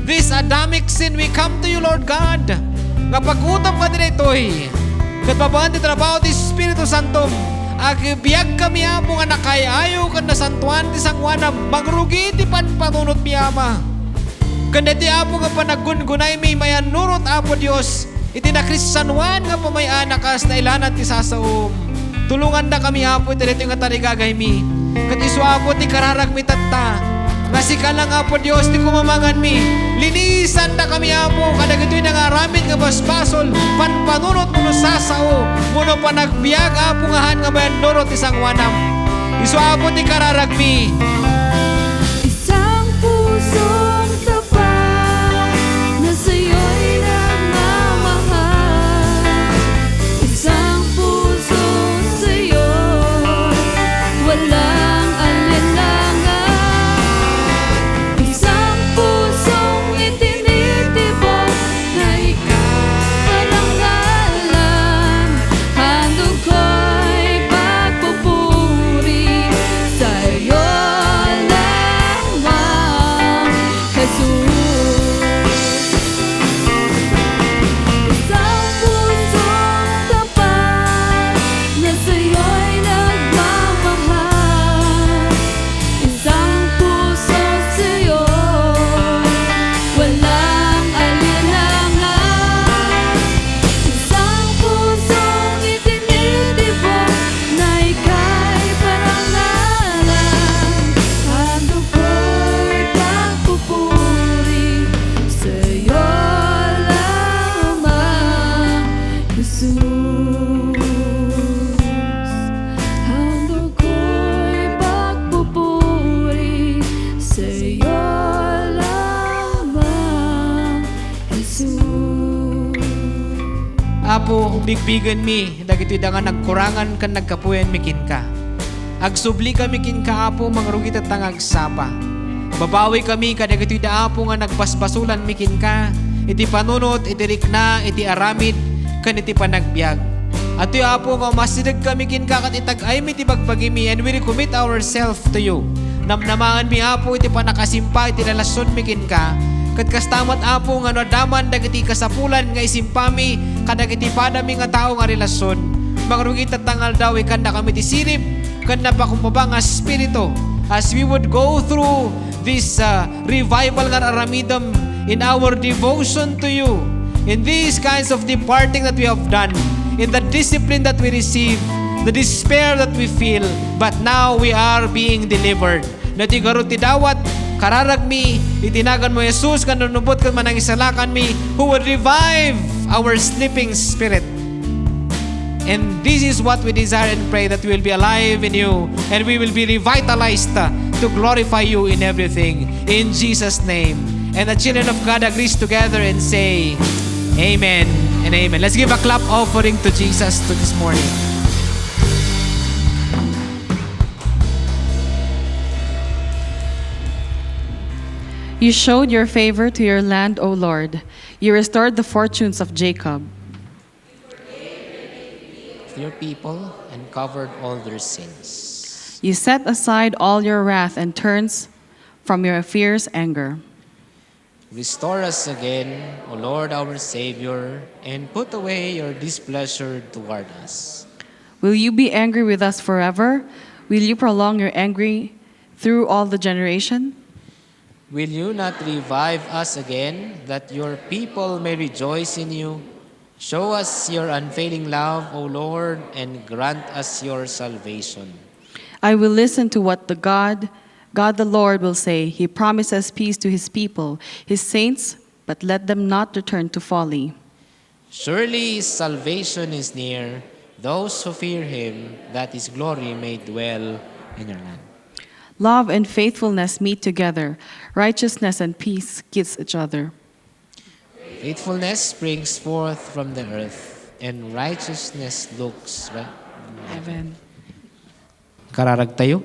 This Adamic sin, we come to you, Lord God. Nga pag-utam ka din ito'y kat babaan ti trabaho ti Espiritu Santo. Agibiyag kami, Apo, nga nakayayo kan nasantuan ti sangwana magrugi ti panunod mi, Ama. Kanda ti, Apo, nga panaggungunay mi mayanurot, Apo Dios. Iti na Kristiyanuan nga pamayaan kas na ilanat ti sasaom. Tulungan na kami, Apo, iti dito nga tarigagay mi. Kat isu, Apo, ti kararag mi tatta. Nasika lang, Apo Diyos, ti kumamangan mi. Linisan na kami, Apo, kadagito'y nangaramid nga basbasol, panpanunot muno sasao, muno panagbiag, Apo, ngahan nga bayan norot isang wanam. Isu, Apo, ti kararag mi. Isang pusong tapat na sa'yo'y nagmamahal. Isang puso sa'yo, walang alinlangan. Isang pusong itinitibok na ikaparangalan. Handog ko'y pagpupuri sa'yo ug bigbigan mi, dagiti da nga nagkurangan kan nagkapuyan mikin ka. Agsubli kami kin ka Apo, mangrugit at tangagsapa. Babawi kami kadagiti da Apo nga nagbasbasulan mikin ka, iti panunot, iti rikna, iti aramid, kan iti panagbiag. At ito Apo nga masidag kami kin ka kat itag-ay mi ti bagbagimi, and we recommit ourselves to you. Namnamaan mi Apo iti panakasimpa, iti relasyon mikin ka, kat kastamat Apo nga nadaman dagiti kasapulan nga isimpami kadagiti padami nga tao nga relasyon. Mangrugit at tangal daw ikanda kami ti sirip, kanda pa kumbaba nga spirito, as we would go through this revival nga aramidam in our devotion to you, in these kinds of departing that we have done, in the discipline that we receive, the despair that we feel, but now we are being delivered. Natigarot ti dawat, kararag mi, itinagan mo Jesus, kanunubot kan manangisalakan mi, who would revive our sleeping spirit. And this is what we desire and pray, that we will be alive in you, and we will be revitalized to glorify you in everything. In Jesus' name. And the children of God agrees together and say, Amen and amen. Let's give a clap offering to Jesus this morning. You showed your favor to your land, O Lord. You restored the fortunes of Jacob. Your people and covered all their sins. You set aside all your wrath and turns from your fierce anger. Restore us again, O Lord our Savior, and put away your displeasure toward us. Will you be angry with us forever? Will you prolong your anger through all the generation? Will you not revive us again, that your people may rejoice in you? Show us your unfailing love, O Lord, and grant us your salvation. I will listen to what God the Lord will say. He promises peace to his people, his saints, but let them not return to folly. Surely his salvation is near those who fear him, that his glory may dwell in your land. Love and faithfulness meet together. Righteousness and peace kiss each other. Faithfulness springs forth from the earth, and righteousness looks right. Heaven. Kararag tayo.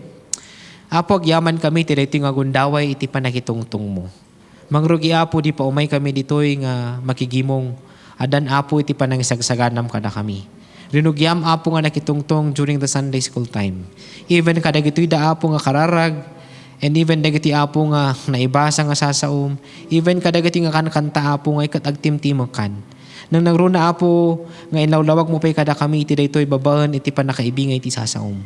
Apo, agyaman kami, iti nga gundaway, iti panakitungtong mo. Mangrugi Apo, di pa umay kami ditoy nga makigimong, adan Apo, iti panangisagsaganam kada kami. Rinugyam Apo nga nakitungtong during the Sunday school time. Even kadagitoy da Apo nga kararag, and even dagiti Apo nga naibasa nga sasaom, even kadagiti nga kanta Apo nga ikat agtimtimakan. Nang nagruna Apo nga inlawlawag mo pa'y kada kami, iti daytoy babaan, iti panakaibingay iti sasaom.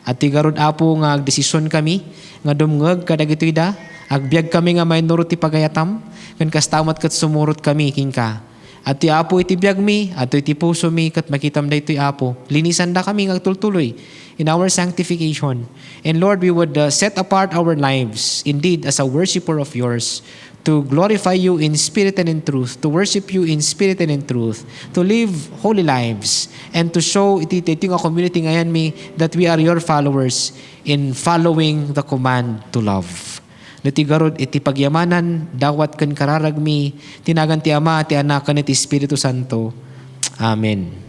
At tigarod Apo nga agdesisyon kami, nga dumngag kadagitoy da, agbiag kami nga may nurot ti pagayatam, kan kastamat kat sumurot kami king ka. At ti Apo iti biag mi, at iti puso mi, kat makitam da ito'y Apo. Linisan da kami nga tultuloy in our sanctification. And Lord, we would set apart our lives, indeed, as a worshiper of yours, to glorify you in spirit and in truth, to worship you in spirit and in truth, to live holy lives, and to show iti nga community ngayon mi that we are your followers in following the command to love. Natigarod iti pagyamanan, dawat ken kararag mi, tinagan ti Ama, ti Anak, ken ti Espiritu Santo. Amen.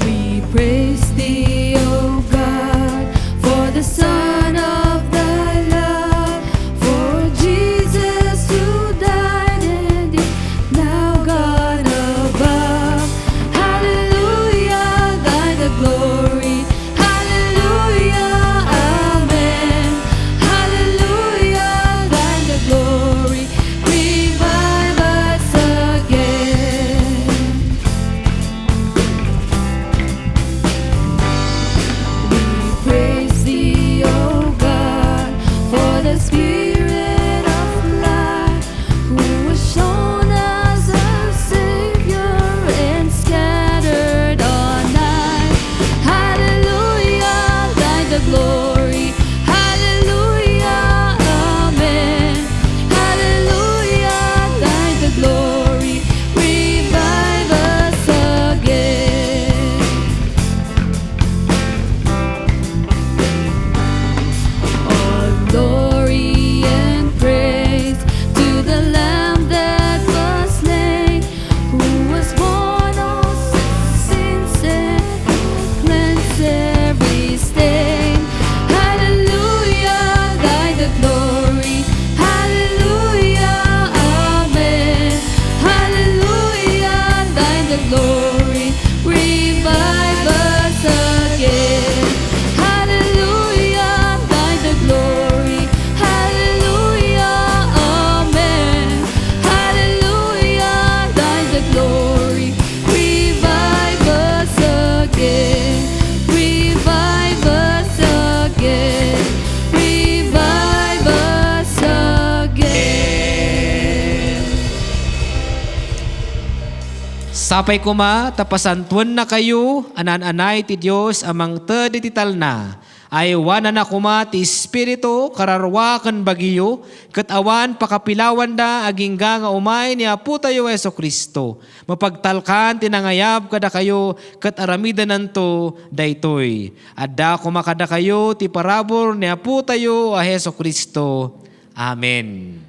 We praise thee, O God, for the Son of thy love, for Jesus who died and is now gone above. Sapay kuma, tapasantuan na kayo, anan-anay ti Diyos amang taditital na. Ay wana na kuma ti Espiritu, kararwakan bagiyo, kat awan pakapilawan da aging nga umay ni Apo tayo Yeso Kristo. Mapagtalkan tinangayab kada kayo, kat aramidan nanto daytoy. Adda kumakada kayo ti parabor ni Apo tayo a Yeso Kristo. Amen.